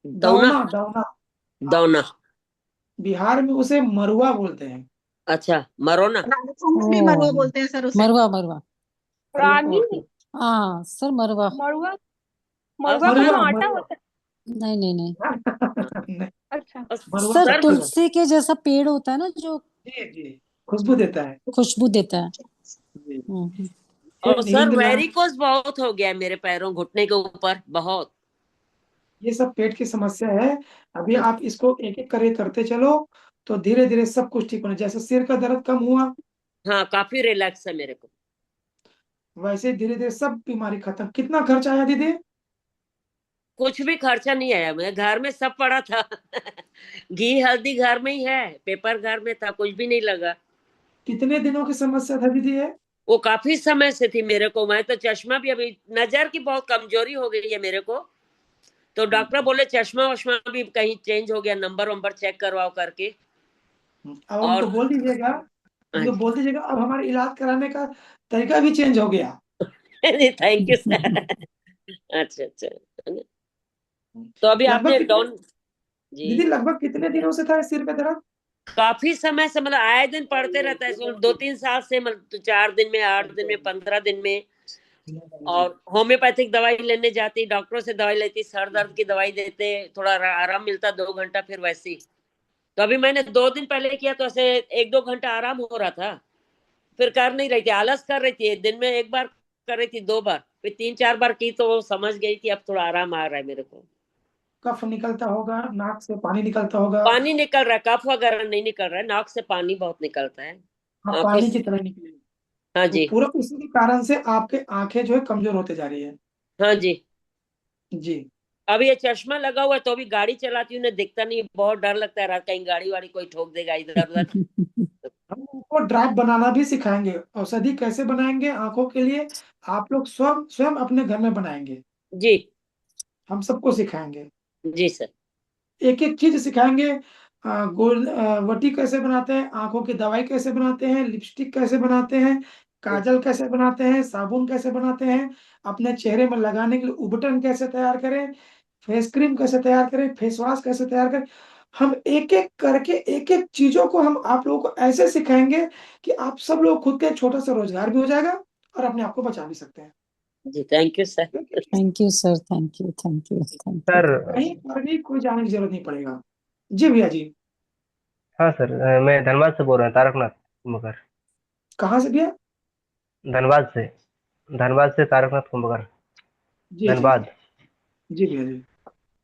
दौना। दौना, दौना। हाँ, दौना। बिहार में उसे मरुआ बोलते हैं। अच्छा, मरोना। राजस्थान में भी ओ, मरुआ बोलते हैं सर उसे। मरवा मरवा। रागी? ओके। हाँ सर, मरवा। मड़ुआ? और मड़ुआ का सर। जो मरुआ, आटा मरुआ। होता है? नहीं नहीं नहीं। नहीं, अच्छा। और मरुआ सर का सर। आटा होता तुलसी के जैसा पेड़ होता है ना जो है। जी जी, खुशबू देता है। खुशबू देता है। जी, हम्म। ये और सर नींद ला, वेरिकोस बहुत हो गया है मेरे पैरों घुटने के ऊपर बहुत। ये सब पेट की समस्या है। अभी आप इसको एक एक करके करते चलो, तो धीरे धीरे सब कुछ ठीक होना, जैसे सिर का दर्द कम हुआ, हाँ, काफी रिलैक्स है मेरे को। वैसे धीरे धीरे सब बीमारी खत्म। कितना खर्चा आया दीदी? कुछ भी खर्चा नहीं आया, मैं घर में सब पड़ा था। घी हल्दी घर में ही है, पेपर घर में था, कुछ भी नहीं लगा। कितने दिनों की समस्या था दीदी ये? वो काफी समय से थी मेरे को, मैं तो चश्मा भी अभी, नजर की बहुत कमजोरी हो गई है मेरे को। तो डॉक्टर बोले चश्मा वश्मा भी कहीं चेंज हो गया, नंबर वंबर चेक करवाओ करके। अब उनको और बोल दीजिएगा, उनको बोल दीजिएगा अब हमारा इलाज कराने का तरीका भी चेंज हो गया। Thank you sir. अच्छा अच्छा। तो अभी लगभग आपने कितने, डॉन। जी। दीदी लगभग कितने दिनों से था इस सिर पे दर्द? काफी समय से, मतलब आए दिन पढ़ते रहता है, इसमें 2-3 साल से, मतलब तो 4 दिन में, 8 दिन में, 15 दिन में। और होम्योपैथिक दवाई लेने जाती, डॉक्टरों से दवाई लेती, सर दर्द की दवाई देते, थोड़ा आराम मिलता 2 घंटा, फिर वैसी। तो अभी मैंने 2 दिन पहले किया तो ऐसे 1-2 घंटा आराम हो रहा था। फिर कर नहीं रही थी, आलस कर रही थी, दिन में एक बार कर रही थी, 2 बार, फिर 3-4 बार की तो वो समझ गई कि अब थोड़ा आराम आ रहा है मेरे को। कफ निकलता होगा, नाक से पानी निकलता होगा। पानी निकल रहा है, कफ वगैरह नहीं निकल रहा है, नाक से पानी बहुत निकलता है। हाँ, फिर। पानी की तरह निकलेगी। हाँ वो जी। पूरा उसी के कारण से आपके आंखें जो है कमजोर होते जा रही है। हाँ जी। जी। अब ये चश्मा लगा हुआ है तो भी गाड़ी चलाती हूँ ना, दिखता नहीं, बहुत डर लगता है रात, कहीं गाड़ी वाड़ी कोई ठोक देगा इधर उधर। हम उनको ड्राइव बनाना भी सिखाएंगे, औषधि कैसे बनाएंगे आंखों के लिए, आप लोग स्वयं स्वयं अपने घर में बनाएंगे। जी। हम सबको सिखाएंगे, जी सर। एक एक चीज सिखाएंगे। गोल वटी कैसे बनाते हैं, आंखों की दवाई कैसे बनाते हैं, लिपस्टिक कैसे बनाते हैं, काजल कैसे बनाते हैं, साबुन कैसे बनाते हैं, अपने चेहरे में लगाने के लिए उबटन कैसे तैयार करें, फेस क्रीम कैसे तैयार करें, फेस वॉश कैसे तैयार करें। हम एक एक करके एक एक चीजों को हम आप लोगों को ऐसे सिखाएंगे कि आप सब लोग खुद का एक छोटा सा रोजगार भी हो जाएगा और अपने आप को बचा भी सकते हैं। जी, thank you sir. Thank you sir, thank you, thank you, thank you. Sir. कहीं पर भी कोई जाने की जरूरत नहीं पड़ेगा। जी भैया जी। हाँ सर, मैं धनबाद से बोल रहा हूँ, तारकनाथ। कुंभकर। कहाँ से भैया? धनबाद से तारकनाथ कुंभकर। जी जी जी धनबाद। जी भैया जी।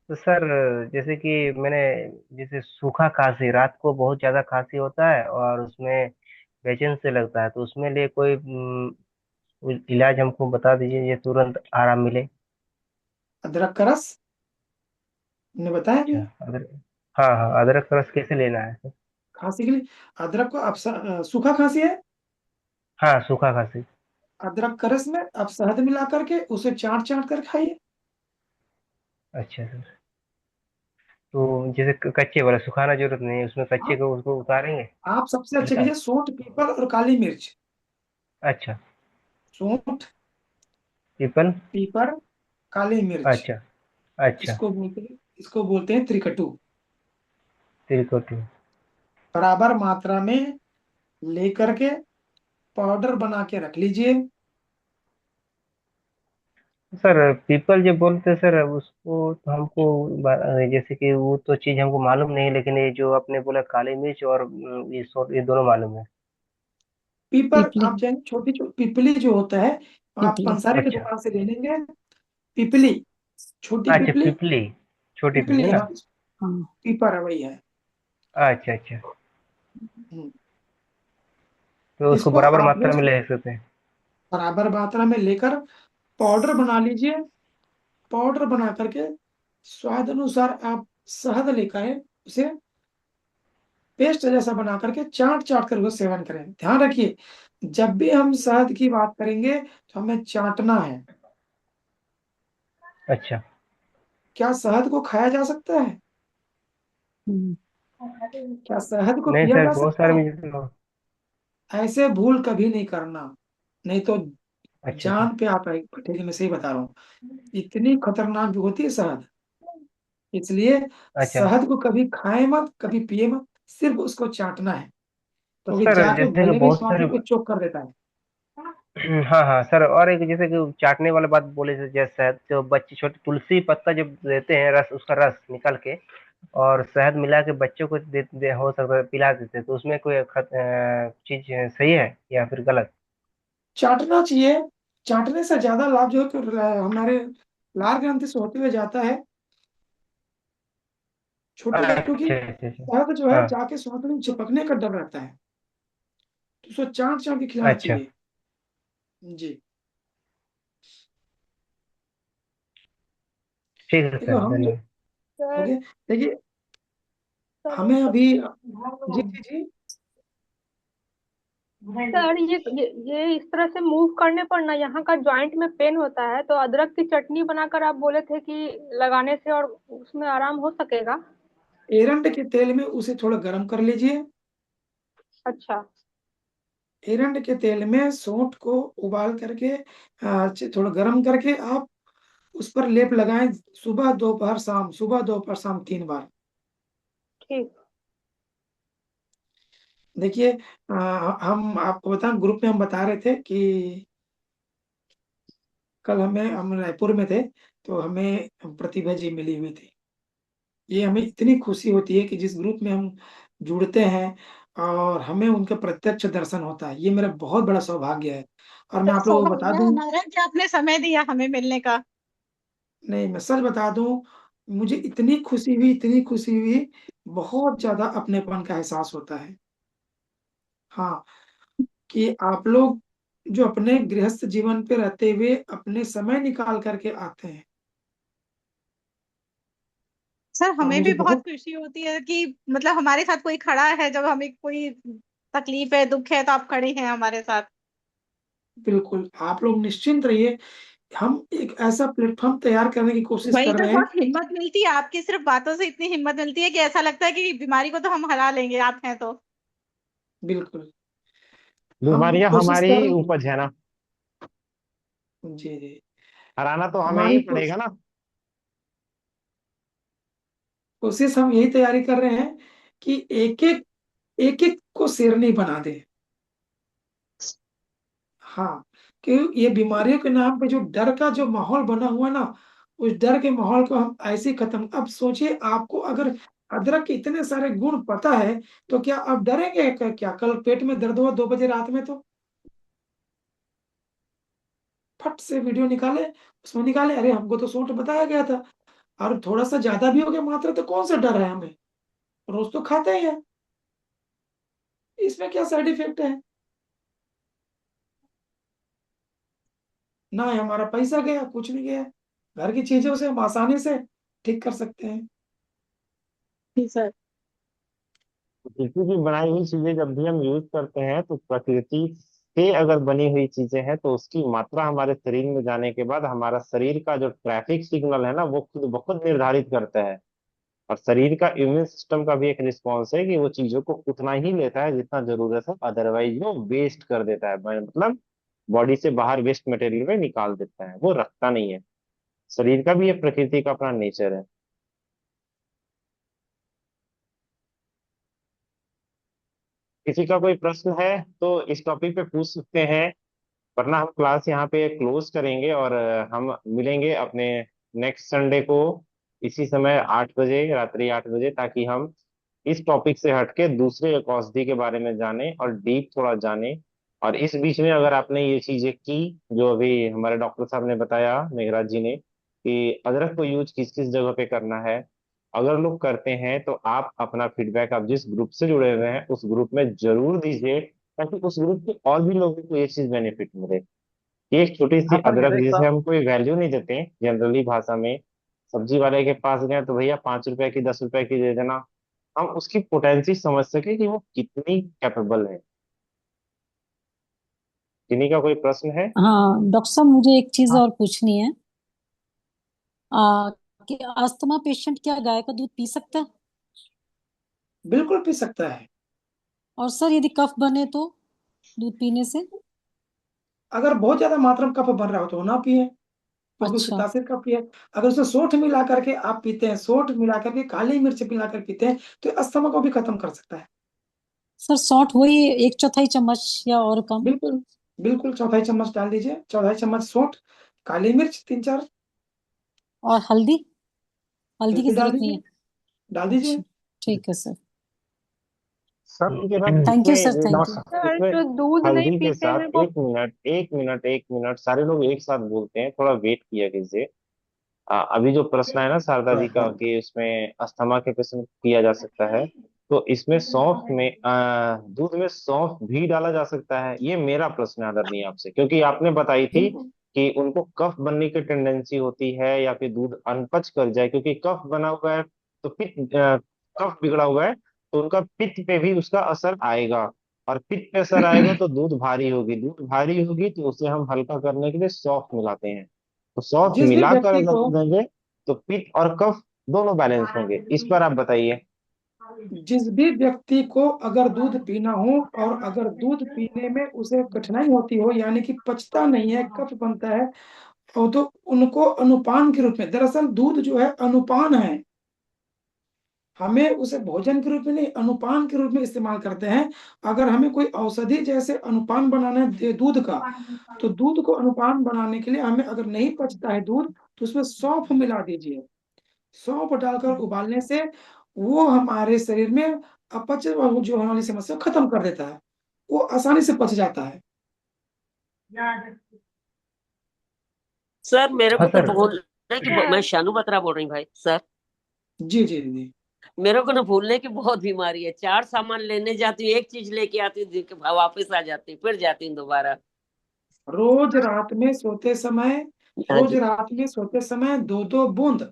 तो सर, जैसे कि मैंने, जैसे सूखा खांसी, रात को बहुत ज्यादा खांसी होता है और उसमें बेचैन से लगता है, तो उसमें लिए कोई इलाज हमको बता दीजिए, ये तुरंत आराम मिले। अदरक का रस ने बताया अच्छा, भैया। अदरक। हाँ हाँ, अदरक का रस कैसे लेना है सर? खांसी के लिए अदरक को आप सूखा खांसी है, हाँ, सूखा खांसी। अदरक का रस में आप शहद मिला करके उसे चाट चाट कर खाइए। अच्छा सर। तो जैसे कच्चे वाला सुखाना जरूरत नहीं है, उसमें कच्चे आप को उसको उतारेंगे? आप सबसे अच्छे छिलका। कीजिए सूंठ, पीपल और काली मिर्च। अच्छा। सूंठ, पीपल। पीपर, काली मिर्च, अच्छा। अच्छा। इसको बोलते हैं त्रिकटु। तिलकुटी। बराबर मात्रा में लेकर के पाउडर बना के रख लीजिए। सर, पीपल जो बोलते हैं सर, उसको तो हमको जैसे कि वो तो चीज हमको मालूम नहीं, लेकिन ये जो आपने बोला काली मिर्च और ये दोनों मालूम है। पीपर पिपली। आप जाएंगे, छोटी छोटी पिपली जो होता है आप पिपली। पंसारी की अच्छा। दुकान से ले लेंगे। पिपली, छोटी अच्छा, पिपली। पिपली। छोटी पिपली पिपली, ना? हाँ, हाँ। पीपर है, वही है। अच्छा अच्छा। हम्म। तो उसको इसको बराबर आप मात्रा में लोग ले सकते हैं? बराबर मात्रा में लेकर पाउडर बना लीजिए। पाउडर बना करके स्वाद अनुसार आप शहद लेकर आए, उसे पेस्ट जैसा बना करके चाट चाट कर उसका सेवन करें। ध्यान रखिए, जब भी हम शहद की बात करेंगे तो हमें चाटना है। अच्छा। क्या शहद को खाया जा सकता है? हम्म। क्या शहद को नहीं पिया सर, जा बहुत सकता सारे है? में ऐसे भूल कभी नहीं करना, नहीं तो अच्छा सर। जान पे आप बैठेगी। मैं सही बता रहा हूँ, इतनी खतरनाक भी होती है शहद। इसलिए अच्छा। शहद को कभी खाए मत, कभी पिए मत, सिर्फ उसको चाटना है, तो क्योंकि सर, जाके जैसे कि गले में बहुत स्वाद सारे को चोक कर देता है। हाँ हाँ सर, और एक जैसे कि चाटने वाला बात बोले थे, जैसे शहद जो बच्चे छोटे तुलसी पत्ता जब देते हैं, रस, उसका रस निकाल के और शहद मिला के बच्चों को हो सकता है पिला देते हैं, तो उसमें कोई चीज सही है या फिर गलत? चाटना चाहिए। चाटने से ज्यादा लाभ जो है कि हमारे लार ग्रंथि से होते हुए जाता है छोटे बच्चों की। अच्छा अच्छा अच्छा। शहद जो है हाँ। जाके स्वाद में चिपकने का डर रहता है, तो उसको चाट चाट के खिलाना अच्छा। चाहिए। जी। ठीक है देखो सर, हम जो धन्यवाद। सर, ओके, देखिए सर हमें अभी जी जी जी। सर ये इस तरह से मूव करने पर ना यहाँ का जॉइंट में पेन होता है, तो अदरक की चटनी बनाकर आप बोले थे कि लगाने से और उसमें आराम हो सकेगा। एरंड के तेल में उसे थोड़ा गर्म कर लीजिए। अच्छा। एरंड के तेल में सौंठ को उबाल करके थोड़ा गर्म करके आप उस पर लेप लगाएं। सुबह दोपहर शाम, सुबह दोपहर शाम 3 बार। ठीक। देखिए हम आपको बताएं, ग्रुप में हम बता रहे थे कि कल हम रायपुर में थे, तो हमें प्रतिभा जी मिली हुई थी। ये हमें इतनी खुशी होती है कि जिस ग्रुप में हम जुड़ते हैं और हमें उनका प्रत्यक्ष दर्शन होता है, ये मेरा बहुत बड़ा सौभाग्य है। और मैं आप लोगों को बता सौभाग्य दूं, हमारा कि आपने समय दिया हमें मिलने का। नहीं मैं सच बता दूं, मुझे इतनी खुशी हुई, इतनी खुशी हुई, बहुत ज्यादा अपनेपन का एहसास होता है। हाँ, कि आप लोग जो अपने गृहस्थ जीवन पे रहते हुए अपने समय निकाल करके आते हैं। सर हाँ, हमें मुझे भी बहुत बहुत खुशी होती है कि मतलब हमारे साथ कोई खड़ा है, जब हमें कोई तकलीफ है, दुख है, तो आप खड़े हैं हमारे साथ। बिल्कुल, आप लोग निश्चिंत रहिए। हम एक ऐसा प्लेटफॉर्म तैयार करने की कोशिश वही कर तो, रहे हैं। बहुत हिम्मत मिलती है आपकी सिर्फ बातों से, इतनी हिम्मत मिलती है कि ऐसा लगता है कि बीमारी को तो हम हरा लेंगे, आप हैं तो। बिल्कुल, हम बीमारियां कोशिश हमारी कर ही रहे उपज है ना, हैं। जी जी। हराना तो हमें ही हमारी पड़ेगा ना। कोशिश हम यही तैयारी कर रहे हैं कि एक एक को शेरनी बना दे। हाँ, कि ये बीमारियों के नाम पे जो डर का जो माहौल बना हुआ ना, उस डर के माहौल को हम ऐसे ही खत्म। अब सोचिए, आपको अगर अदरक के इतने सारे गुण पता है, तो क्या आप डरेंगे क्या कल पेट में दर्द हुआ 2 बजे रात में तो फट से वीडियो निकाले, उसमें निकाले, अरे हमको तो सूंठ बताया गया था, और थोड़ा सा ज्यादा भी हो गया मात्रा तो कौन सा डर है हमें, रोज तो खाते ही है, इसमें क्या साइड इफेक्ट है? ना ही हमारा पैसा गया, कुछ नहीं गया, घर की चीजों से हम आसानी से ठीक कर सकते हैं। जी सर। प्रकृति की बनाई हुई चीजें जब भी हम यूज करते हैं तो प्रकृति से अगर बनी हुई चीजें हैं तो उसकी मात्रा हमारे शरीर में जाने के बाद हमारा शरीर का जो ट्रैफिक सिग्नल है ना वो खुद ब खुद निर्धारित करता है। और शरीर का इम्यून सिस्टम का भी एक रिस्पॉन्स है कि वो चीजों को उतना ही लेता है जितना जरूरत है, अदरवाइज वो वेस्ट कर देता है, मतलब बॉडी से बाहर वेस्ट मटेरियल में निकाल देता है, वो रखता नहीं है। शरीर का भी ये प्रकृति का अपना नेचर है। किसी का कोई प्रश्न है तो इस टॉपिक पे पूछ सकते हैं, वरना हम क्लास यहाँ पे क्लोज करेंगे और हम मिलेंगे अपने नेक्स्ट संडे को इसी समय 8 बजे, रात्रि 8 बजे, ताकि हम इस टॉपिक से हटके दूसरे एक औषधि के बारे में जाने और डीप थोड़ा जाने। और इस बीच में अगर आपने ये चीजें की जो अभी हमारे डॉक्टर साहब ने बताया, मेघराज जी ने, कि अदरक को यूज किस किस जगह पे करना है, अगर लोग करते हैं तो आप अपना फीडबैक आप जिस ग्रुप से जुड़े हुए हैं उस ग्रुप में जरूर दीजिए, ताकि उस ग्रुप के और भी लोगों को ये चीज बेनिफिट मिले। ये एक छोटी सी हाँ सर, अदरक मेरा एक जिसे बात, हम कोई वैल्यू नहीं देते जनरली भाषा में, सब्जी वाले के पास गए तो भैया 5 रुपए की 10 रुपए की दे देना, हम उसकी पोटेंसी समझ सके कि वो कितनी कैपेबल है। किन्हीं का कोई प्रश्न है? हाँ डॉक्टर साहब, मुझे एक चीज हाँ और पूछनी है। आ, कि अस्थमा पेशेंट क्या गाय का दूध पी सकता है? बिल्कुल पी सकता है। और सर यदि कफ बने तो दूध पीने से? अगर बहुत ज्यादा मात्रा में कफ बन रहा हो तो ना पिए, क्योंकि उसकी अच्छा। तासीर काफी है। अगर उसमें सोंठ मिला करके आप पीते हैं, सोंठ मिला करके काली मिर्च मिला कर पीते हैं, तो अस्थमा को भी खत्म कर सकता है। सर सौंठ वही 1/4 चम्मच या और कम? बिल्कुल, बिल्कुल 1/4 चम्मच डाल दीजिए, 1/4 चम्मच सोंठ, काली मिर्च 3-4, और हल्दी? हल्दी की बिल्कुल डाल जरूरत नहीं दीजिए, है? डाल दीजिए। अच्छा, ठीक है सर। सर उसके बाद थैंक यू इसमें सर, थैंक यू। नमस्कार। सर इसमें जो दूध नहीं हल्दी के पीते साथ हैं वो, 1 मिनट, 1 मिनट, 1 मिनट, सारे लोग एक साथ बोलते हैं, थोड़ा वेट किया कीजिए। अभी जो प्रश्न है ना शारदा जी का कि उसमें अस्थमा के पेशेंट किया जा सकता है, तो इसमें सौंफ में दूध में सौंफ भी डाला जा सकता है, ये मेरा प्रश्न है आदरणीय आपसे, क्योंकि आपने बताई थी बिल्कुल कि उनको कफ बनने की टेंडेंसी होती है या फिर दूध अनपच कर जाए, क्योंकि कफ बना हुआ है तो पित्त, कफ बिगड़ा हुआ है तो उनका पित्त पे भी उसका असर आएगा, और पित्त पे असर आएगा तो दूध भारी होगी, दूध भारी होगी तो उसे हम हल्का करने के लिए सौंफ मिलाते हैं। तो सौंफ जिस भी मिलाकर व्यक्ति अगर को देंगे तो पित्त और कफ दोनों बैलेंस होंगे। इस पर आप बताइए। जिस भी व्यक्ति को अगर दूध पीना हो और अगर दूध पीने में उसे कठिनाई होती हो, यानी कि पचता नहीं है, कफ बनता है, तो उनको अनुपान के रूप में, दरअसल दूध जो है अनुपान है, हमें उसे भोजन के रूप में नहीं अनुपान के रूप में इस्तेमाल करते हैं। अगर हमें कोई औषधि जैसे अनुपान बनाना है दूध का, तो दूध को अनुपान बनाने के लिए हमें अगर नहीं पचता है दूध, तो उसमें सौंफ मिला दीजिए। सौंफ डालकर उबालने से वो हमारे शरीर में अपच जो होने वाली समस्या को खत्म कर देता है, वो आसानी से पच जाता है। सर मेरे हाँ को सर। भूलने की मैं शानू बत्रा बोल रही हूँ भाई सर। जी जी जी। मेरे को ना भूलने की बहुत बीमारी है, 4 सामान लेने जाती हूँ, एक चीज लेके आती हूँ, वापस आ जाती हूँ, फिर जाती हूँ दोबारा। रोज रात में सोते समय, हाँ रोज जी। रात में सोते समय 2-2 बूंद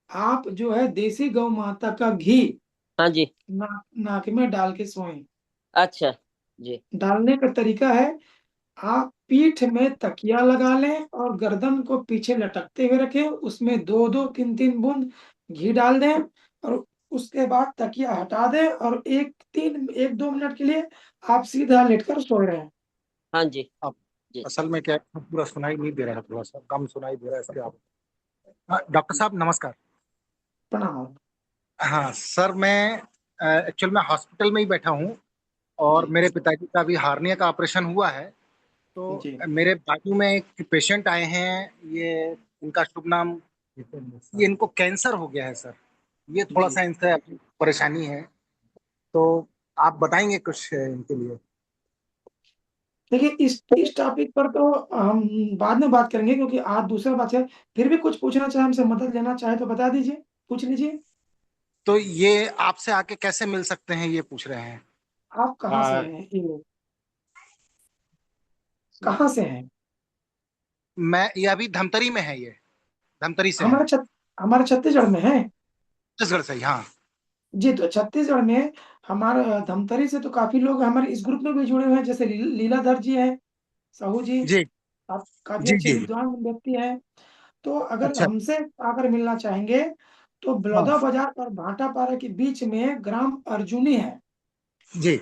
आप जो है देसी गौ माता का घी हाँ जी। नाक में डाल के सोएं। अच्छा जी। डालने का तरीका है, आप पीठ में तकिया लगा लें और गर्दन को पीछे लटकते हुए रखें, उसमें 2-2, 3-3 बूंद घी डाल दें, और उसके बाद तकिया हटा दें और 1-2 मिनट के लिए आप सीधा लेटकर सो रहे हैं। हाँ जी। अब जी। असल में क्या है, पूरा सुनाई नहीं दे रहा है, थोड़ा सा कम सुनाई दे रहा है, इसलिए आप। हाँ, डॉक्टर साहब नमस्कार। प्रणाम। हाँ सर, मैं एक्चुअल में हॉस्पिटल में ही बैठा हूँ, और जी मेरे पिताजी का अभी हार्निया का ऑपरेशन हुआ है। तो जी। मेरे बाजू में एक पेशेंट आए हैं, ये इनका शुभ नाम, ये इनको कैंसर हो गया है सर। ये थोड़ा जी सा इनसे परेशानी है, तो आप बताएंगे कुछ इनके लिए? देखिए, इस टॉपिक पर तो हम बाद में बात करेंगे, क्योंकि आज दूसरा बात है। फिर भी कुछ पूछना चाहे, हमसे मदद लेना चाहे तो बता दीजिए, पूछ लीजिए। तो ये आपसे आके कैसे मिल सकते हैं, ये पूछ रहे हैं। आप कहाँ से आ, हैं ये लोग, कहाँ से हैं? मैं ये अभी धमतरी में है, ये धमतरी से है। हमारे हमारे छत्तीसगढ़ में है। छत्तीसगढ़ से ही, हाँ। जी, तो छत्तीसगढ़ में हमारा धमतरी से तो काफी लोग हमारे इस ग्रुप में भी जुड़े हुए हैं, जैसे लीलाधर जी हैं, साहू जी। जी आप काफी जी अच्छे जी। विद्वान व्यक्ति हैं। तो अगर अच्छा। हमसे आकर मिलना चाहेंगे तो हाँ। बलौदा बाजार और भाटापारा के बीच में ग्राम अर्जुनी है। जी।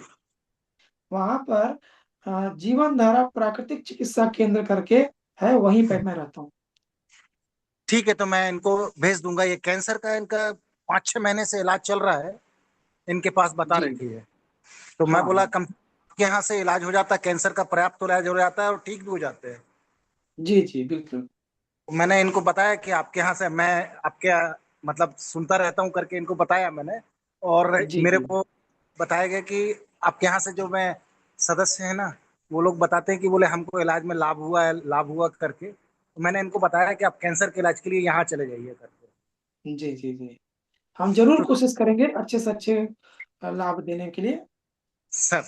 वहां पर जीवन धारा प्राकृतिक चिकित्सा केंद्र करके है, वहीं पे मैं रहता हूँ। ठीक है, तो मैं इनको भेज दूंगा। ये कैंसर का इनका 5-6 महीने से इलाज चल रहा है, इनके पास बता जी रखी है। तो मैं हाँ बोला हाँ। कम के यहाँ से इलाज हो जाता है, कैंसर का पर्याप्त इलाज हो जाता है और ठीक भी हो जाते हैं। जी जी बिल्कुल। मैंने इनको बताया कि आपके यहाँ से मैं आपके मतलब सुनता रहता हूँ करके इनको बताया मैंने। और जी मेरे जी। को बताया गया कि आपके यहाँ से जो मैं सदस्य है ना, वो लोग बताते हैं कि बोले हमको इलाज में लाभ हुआ है, लाभ हुआ करके। तो मैंने इनको बताया कि आप कैंसर के इलाज के लिए यहाँ चले जाइए करके। जी जी जी। हम जरूर तो कोशिश करेंगे अच्छे से अच्छे लाभ देने के लिए। सर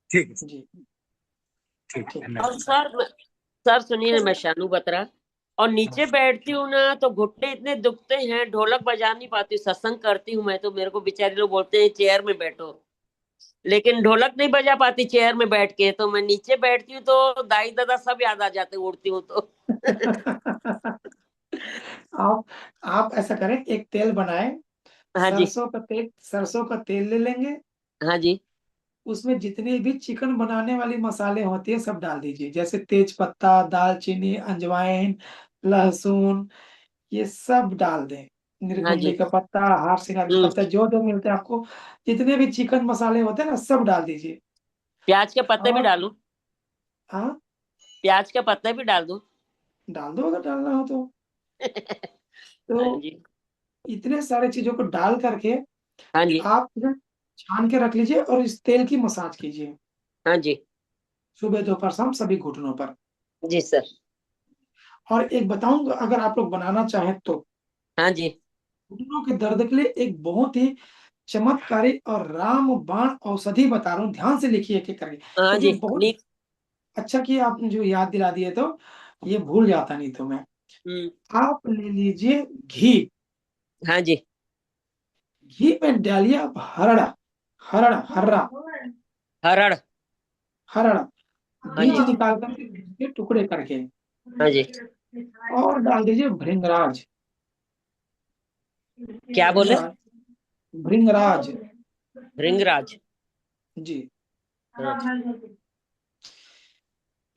ठीक है सर, जी ठीक है, ठीक है। धन्यवाद और सर। सर सुनिए ना, मैं शानू बत्रा। और नीचे बैठती हूँ ना तो घुटने इतने दुखते हैं, ढोलक बजा नहीं पाती। सत्संग करती हूँ मैं तो मेरे को बेचारे लोग बोलते हैं चेयर में बैठो, लेकिन ढोलक नहीं बजा पाती चेयर में बैठ के। तो मैं नीचे बैठती हूँ तो दाई दादा सब याद आ जाते हैं, उड़ती हूँ तो। आप आप ऐसा करें, एक तेल बनाएं। हाँ जी। सरसों का तेल ले लेंगे। हाँ जी। उसमें जितने भी चिकन बनाने वाली मसाले होती है सब डाल दीजिए, जैसे तेज पत्ता, दालचीनी, अजवाइन, लहसुन, ये सब डाल दें। हाँ निर्गुंडी जी। का पत्ता, हार सिंगार का हम्म। पत्ता, जो जो मिलते हैं आपको, जितने भी चिकन मसाले होते हैं ना, सब डाल दीजिए। प्याज के पत्ते भी और डालूं? हाँ, प्याज के पत्ते भी डाल दूं? डाल दो अगर डालना हो तो। हाँ तो जी। इतने सारे चीजों को डाल करके हाँ जी। आप इसे छान के रख लीजिए और इस तेल की मसाज कीजिए, हाँ जी। सुबह दोपहर शाम सभी घुटनों पर। जी सर। और एक बताऊं, अगर आप लोग बनाना चाहें तो हाँ जी। घुटनों के दर्द के लिए एक बहुत ही चमत्कारी और रामबाण औषधि बता रहा हूँ, ध्यान से लिखिए एक एक करके, हाँ क्योंकि जी। बहुत अच्छा किया आपने जो याद दिला दिए, तो ये भूल जाता नहीं तो मैं। हम्म। आप ले लीजिए घी। हाँ जी। घी में डालिए आप हरड़ा, हर्रा, हरड़। हरड़ा, हाँ बीज जी। निकाल करके उसके टुकड़े करके, हाँ जी। और डाल दीजिए भृंगराज। क्या बोले? भृंगराज, भृंगराज। भृंगराज। जी। हाँ जी।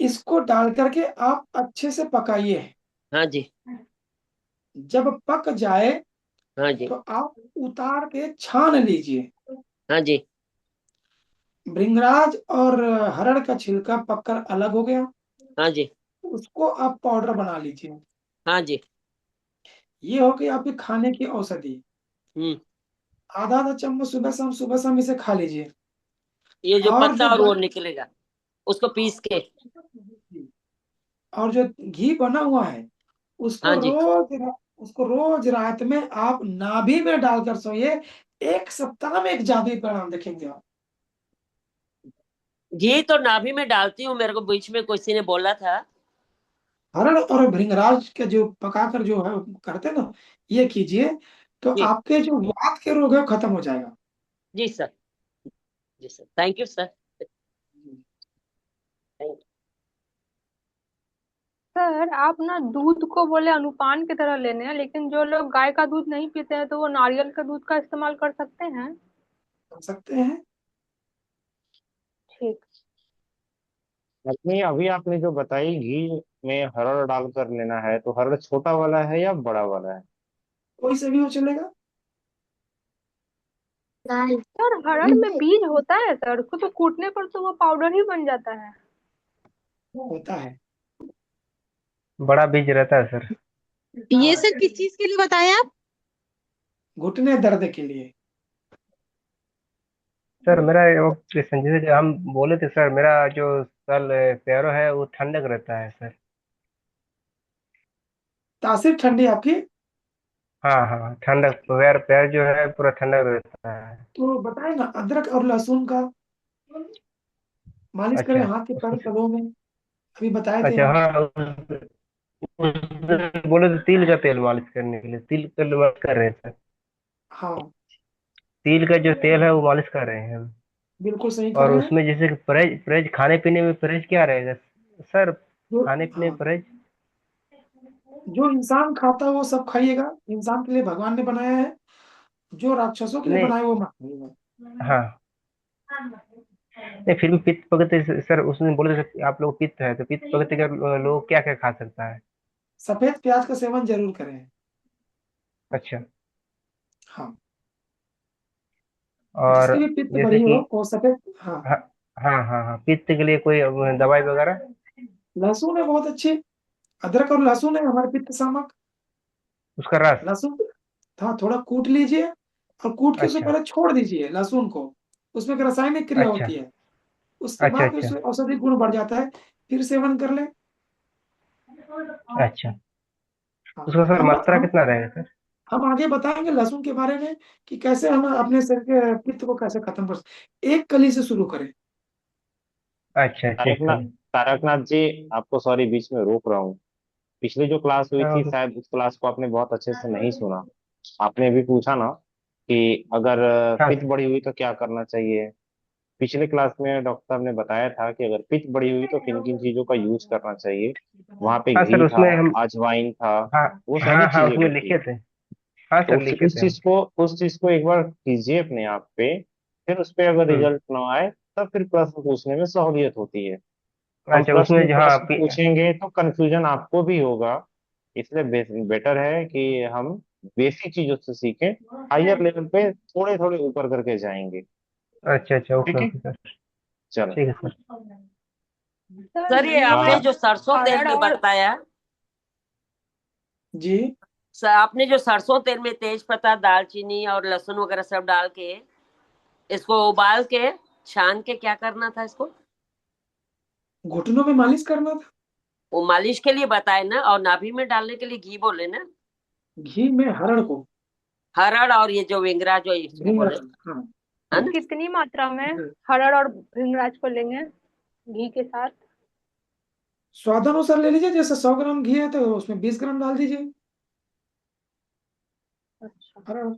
इसको डाल करके आप अच्छे से पकाइए। हाँ जी। जब पक जाए हाँ जी। तो आप उतार के छान लीजिए। हाँ जी। भृंगराज और हरड़ का छिलका पककर अलग हो गया, हाँ जी। उसको आप पाउडर बना लीजिए। हाँ जी। ये हो गई आपकी खाने की औषधि। हम्म। आधा आधा चम्मच सुबह शाम इसे खा लीजिए। ये जो और पत्ता जो और वो निकलेगा, उसको पीस के। और जो घी बना हुआ है, उसको हाँ जी। उसको रोज रात में आप नाभि में डालकर सोइए। 1 सप्ताह में एक जादुई परिणाम देखेंगे आप। घी तो नाभि में डालती हूँ, मेरे को बीच में किसी ने बोला था। हरड़ और भृंगराज के जो पकाकर जो है करते ना, ये कीजिए, तो जी। आपके जो वात के रोग है वो खत्म हो जाएगा। जी सर। जी sir, thank you sir. Thank sir आप ना दूध को बोले अनुपान की तरह लेने हैं, लेकिन जो लोग गाय का दूध नहीं पीते हैं तो वो नारियल का दूध का इस्तेमाल कर सकते हैं। कर सकते हैं। ठीक। नहीं, अभी आपने जो बताई घी में हरड़ डालकर लेना है, तो हरड़ छोटा वाला है या बड़ा वाला है? कोई से भी हो चलेगा। सर हरड़ में बीज होता है सर, उसको तो कूटने पर तो वो पाउडर ही बन जाता है। वो होता है। बड़ा बीज रहता है सर। ये सर किस चीज के लिए बताया आप? घुटने दर्द के लिए। सर मेरा वो संजय से जो हम बोले थे सर, मेरा जो कल पैरों है वो ठंडक रहता है सर। तासीर ठंडी आपकी। हाँ हाँ, ठंडक, पैर पैर जो है पूरा ठंडक रहता है। तो बताए ना, अदरक और लहसुन का मालिश करें अच्छा हाथ के उसको पैर तलुओं में, अभी बताए थे अच्छा हम। हाँ, बोले तो तिल का तेल मालिश करने के लिए, तिल का मालिश कर रहे हैं सर। हाँ, तिल का जो तेल है वो मालिश कर रहे हैं हम। बिल्कुल सही कर और रहे हैं। उसमें जैसे कि परहेज परहेज खाने पीने में परहेज क्या रहेगा सर? जो खाने पीने में हाँ, परहेज। जो इंसान खाता है वो सब खाइएगा, इंसान के लिए भगवान ने बनाया है। जो राक्षसों के लिए नहीं। बनाया वो मत खाइएगा। हाँ, नहीं फिर भी पित्त पगत सर, उसने बोले थे कि आप लोग पित्त है तो पित्त पगत का लोग क्या क्या खा सकता है? सफेद प्याज का सेवन जरूर करें। अच्छा। हाँ, और जिसकी भी पित्त जैसे बढ़ी कि, हो वो सफेद। हाँ, हाँ हाँ हाँ हाँ, पित्त के लिए कोई दवाई वगैरह? लहसुन है बहुत अच्छी। अदरक और लहसुन है हमारे पित्त शामक। उसका रस? लहसुन, हाँ, थोड़ा कूट लीजिए और कूट के उसे अच्छा पहले छोड़ दीजिए लहसुन को। उसमें एक रासायनिक क्रिया अच्छा होती है, उसके अच्छा बाद अच्छा उससे औषधि गुण बढ़ जाता है। फिर सेवन कर ले। अच्छा। हाँ, उसका सर हम मात्रा हम कितना रहेगा सर? हम आगे बताएंगे लहसुन के बारे में कि कैसे हम अपने शरीर के पित्त को कैसे खत्म कर सकते। एक कली से शुरू करें। अच्छा ठीक तारकनाथ, है। तारकनाथ जी, आपको सॉरी बीच में रोक रहा हूँ। पिछली जो क्लास हुई थी हाँ शायद उस क्लास को आपने बहुत अच्छे से नहीं सुना। आपने भी पूछा ना कि अगर हाँ पित्त बढ़ी हुई तो क्या करना चाहिए। पिछले क्लास में डॉक्टर साहब ने बताया था कि अगर पित्त बढ़ी हुई तो किन किन चीजों का यूज करना चाहिए। वहां पे हाँ सर, घी था, उसमें हम, अजवाइन था, हाँ वो सारी हाँ हाँ चीजें उसमें भी थी। लिखे थे। हाँ तो सर लिखे थे हम। उस चीज को एक बार कीजिए अपने आप पे। फिर उस पे अगर हम्म। रिजल्ट ना आए तब फिर प्रश्न पूछने में सहूलियत होती है। हम अच्छा उसमें प्रश्न जो, हाँ प्रश्न पूछेंगे तो कंफ्यूजन आपको भी होगा। इसलिए बेटर है कि हम बेसिक चीजों से सीखें, हायर लेवल पे थोड़े थोड़े ऊपर करके जाएंगे। अच्छा अच्छा, ओके ठीक है, ओके सर। चलो। ठीक है सर। सर सर ये ये आपने आ, जो सरसों तेल हरड़ में और बताया, जी, सर आपने जो सरसों तेल में तेज पत्ता दालचीनी और लहसुन वगैरह सब डाल के इसको उबाल के छान के क्या करना था इसको? घुटनों में मालिश करना था। वो मालिश के लिए बताए ना, और नाभि में डालने के लिए घी बोले ना? घी में हरड़ को हरड़ और ये जो विंगरा जो इसको भींग बोले, रखना। हाँ, है तो ना? कितनी मात्रा में जी। हरड़ और भृंगराज को लेंगे घी के साथ? स्वादानुसार ले लीजिए, जैसे 100 ग्राम घी है तो उसमें 20 ग्राम डाल दीजिए अच्छा। हरड़।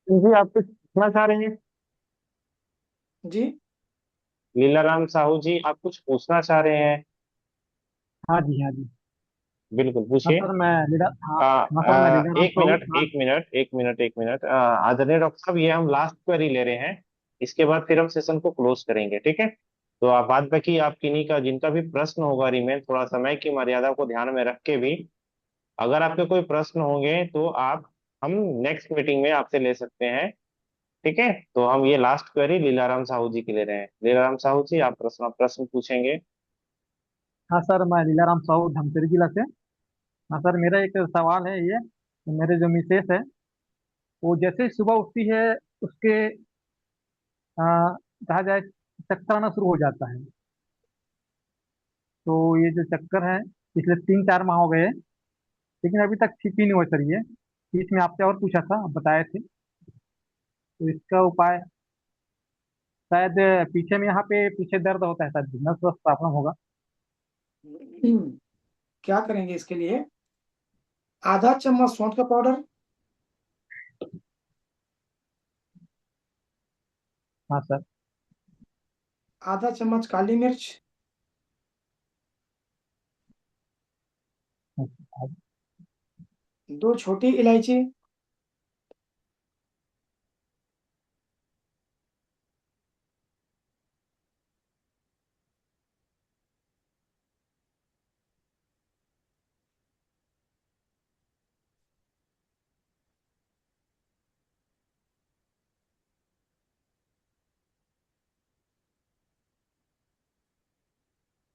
जी आप कुछ पूछना चाह रहे हैं? जी, लीलाराम साहू जी, आप कुछ पूछना चाह रहे हैं? हाँ जी, हाँ जी। बिल्कुल हाँ पूछिए। सर, मैं लीडर, हाँ। आ, हाँ सर, मैं लीडर राम एक साहू। मिनट हाँ। एक मिनट एक मिनट एक मिनट, आदरणीय डॉक्टर साहब, ये हम लास्ट क्वेरी ले रहे हैं। इसके बाद फिर हम सेशन को क्लोज करेंगे, ठीक है? तो आप बाद बाकी आप किन्हीं का जिनका भी प्रश्न होगा रिमेन, थोड़ा समय की मर्यादा को ध्यान में रख के भी अगर आपके कोई प्रश्न होंगे तो आप, हम नेक्स्ट मीटिंग में आपसे ले सकते हैं। ठीक है, तो हम ये लास्ट क्वेरी लीलाराम साहू जी की ले रहे हैं। लीलाराम साहू जी, आप प्रश्न प्रश्न पूछेंगे। हाँ सर, मैं लीला राम साहू धमतरी जिला से। हाँ सर, मेरा एक सवाल है ये। मेरे जो मिसेस है, वो जैसे ही सुबह उठती है, उसके आ, कहा जाए चक्कर आना शुरू हो जाता है। तो ये जो चक्कर है, पिछले 3-4 माह हो गए, लेकिन अभी तक ठीक ही नहीं हो सर ये। बीच में आपसे और पूछा था, आप बताए थे। तो इसका उपाय शायद पीछे में, यहाँ पे पीछे दर्द होता है, शायद नस वस प्रॉब्लम होगा। क्या करेंगे इसके लिए? आधा चम्मच सौंठ का पाउडर, हाँ सर। आधा चम्मच काली मिर्च, हाँ, 2 छोटी इलायची,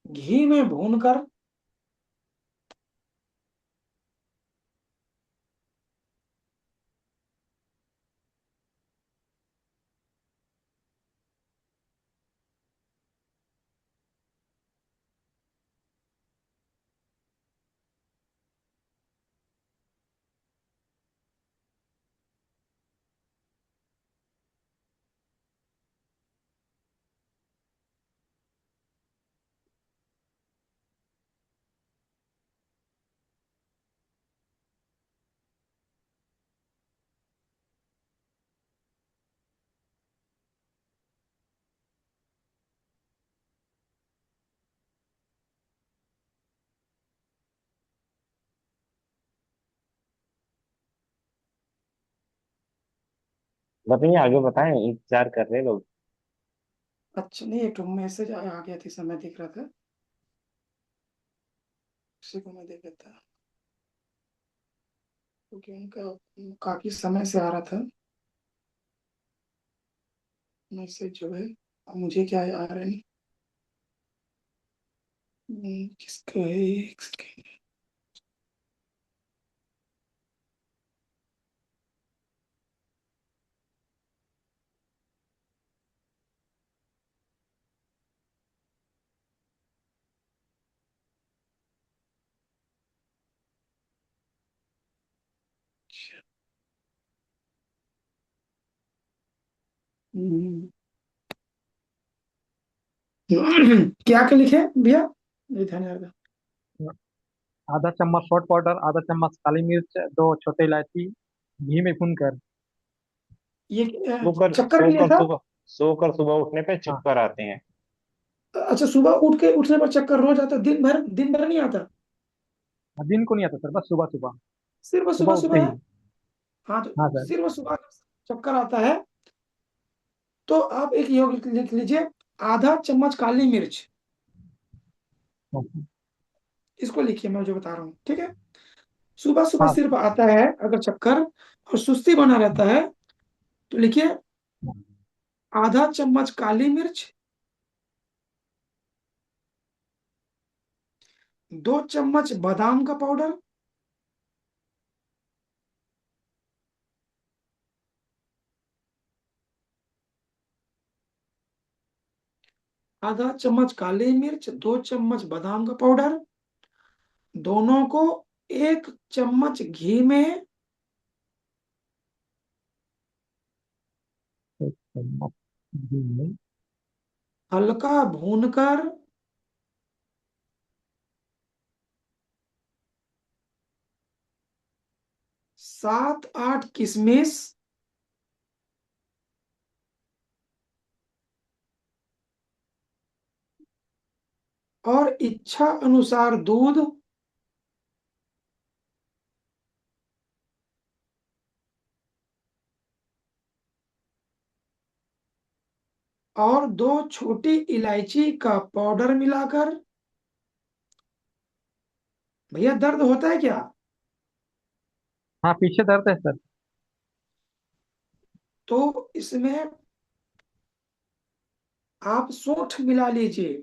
घी में भूनकर बताइए, आगे बताएं, इंतजार कर रहे हैं लोग। अच्छा नहीं, एक मैसेज आ गया था, समय दिख रहा था, उसी को मैं देख लेता, क्योंकि उनका काफी समय से आ रहा था मैसेज जो है। अब मुझे क्या आ रहा है, किसका है, एक सेकेंड। हम्म, क्या क्या लिखे भैया, ये ध्यान नहीं आ रहा। आधा चम्मच सॉल्ट पाउडर, आधा चम्मच काली मिर्च, 2 छोटे इलायची, घी में भूनकर। ये चक्कर के लिए सोकर था। सुबह, सोकर सुबह उठने पे हाँ चक्कर आते हैं। अच्छा, सुबह उठने पर चक्कर रोज आता, दिन भर नहीं आता, हाँ, दिन को नहीं आता सर, बस सुबह सुबह। सिर्फ सुबह सुबह उठते सुबह ही। है। हाँ, तो हाँ सर। सिर्फ सुबह चक्कर आता है, तो आप एक योग लिख लीजिए, आधा चम्मच काली मिर्च, हाँ इसको लिखिए, मैं जो बता रहा हूँ, ठीक है। सुबह सुबह हाँ सिर्फ आता है अगर चक्कर और सुस्ती बना रहता है, तो लिखिए आधा चम्मच काली मिर्च, 2 चम्मच बादाम का पाउडर, आधा चम्मच काली मिर्च, 2 चम्मच बादाम का पाउडर, दोनों को 1 चम्मच घी में एक चम्मच घी में। हल्का भूनकर 7-8 किशमिश और इच्छा अनुसार दूध और 2 छोटी इलायची का पाउडर मिलाकर। भैया दर्द होता है क्या? हाँ, पीछे दर्द है सर। तो इसमें आप सौंठ मिला लीजिए,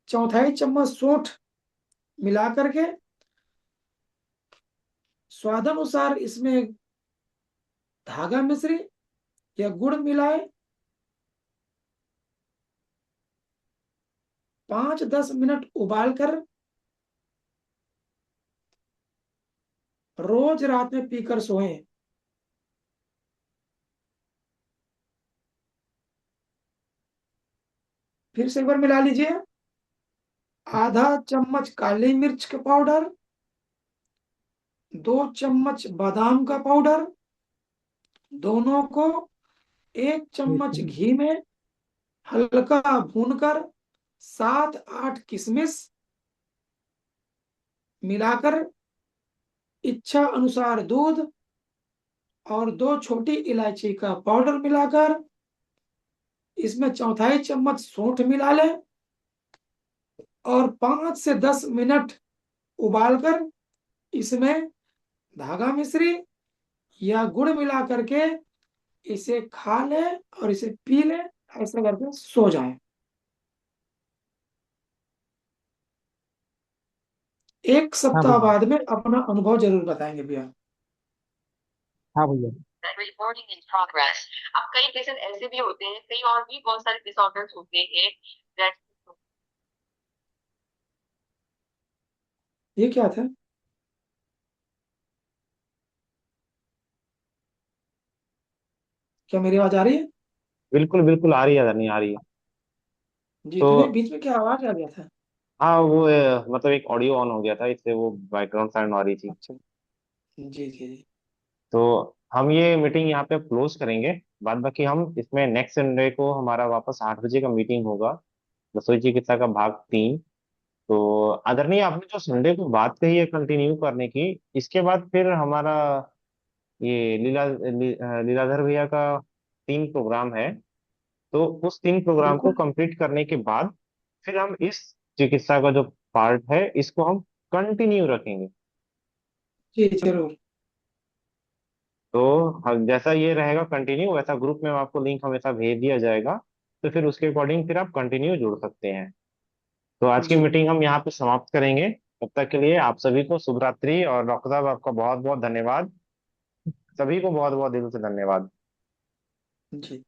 1/4 चम्मच सौंठ मिला करके, स्वादानुसार इसमें धागा मिश्री या गुड़ मिलाए, 5-10 मिनट उबाल कर रोज रात में पीकर सोएं। फिर से एक बार मिला लीजिए, आधा चम्मच काली मिर्च का पाउडर, 2 चम्मच बादाम का पाउडर, दोनों को 1 चम्मच घी में हल्का भूनकर 7-8 किशमिश मिलाकर, इच्छा अनुसार दूध और 2 छोटी इलायची का पाउडर मिलाकर, इसमें 1/4 चम्मच सौंठ मिला लें और 5 से 10 मिनट उबालकर इसमें धागा मिश्री या गुड़ मिला करके इसे खा ले और इसे पी ले, ऐसा करके सो जाए। एक हाँ सप्ताह भैया। बाद में अपना अनुभव जरूर बताएंगे भैया। हाँ भैया। Reporting in progress. अब कई केसेस ऐसे भी होते हैं, कई और भी बहुत सारे डिसऑर्डर्स होते हैं that- ये क्या था? क्या मेरी आवाज आ रही है? बिल्कुल बिल्कुल आ रही है, नहीं आ रही है। जी, तो तो नहीं, बीच में क्या आवाज आ गया था? हाँ वो मतलब एक ऑडियो ऑन हो गया था, इससे वो बैकग्राउंड साउंड आ रही थी। अच्छा। जी जी जी। तो हम ये मीटिंग यहाँ पे क्लोज करेंगे। बाद बाकी हम इसमें नेक्स्ट संडे को हमारा वापस 8 बजे का मीटिंग होगा, रसोई चिकित्सा का भाग 3। तो आदरणीय, आपने जो संडे को बात कही है कंटिन्यू करने की, इसके बाद फिर हमारा ये लीलाधर भैया का 3 प्रोग्राम है। तो उस 3 प्रोग्राम को बिल्कुल। कंप्लीट करने के बाद फिर हम इस चिकित्सा का जो पार्ट है इसको हम कंटिन्यू रखेंगे। जी जरूर। तो हम जैसा ये रहेगा कंटिन्यू, वैसा ग्रुप में आपको लिंक हमेशा भेज दिया जाएगा। तो फिर उसके अकॉर्डिंग फिर आप कंटिन्यू जुड़ सकते हैं। तो आज की जी मीटिंग हम यहाँ पे समाप्त करेंगे। तब तक के लिए आप सभी को शुभ रात्रि, और डॉक्टर साहब आपका बहुत बहुत धन्यवाद। सभी को बहुत बहुत दिल से धन्यवाद। जी।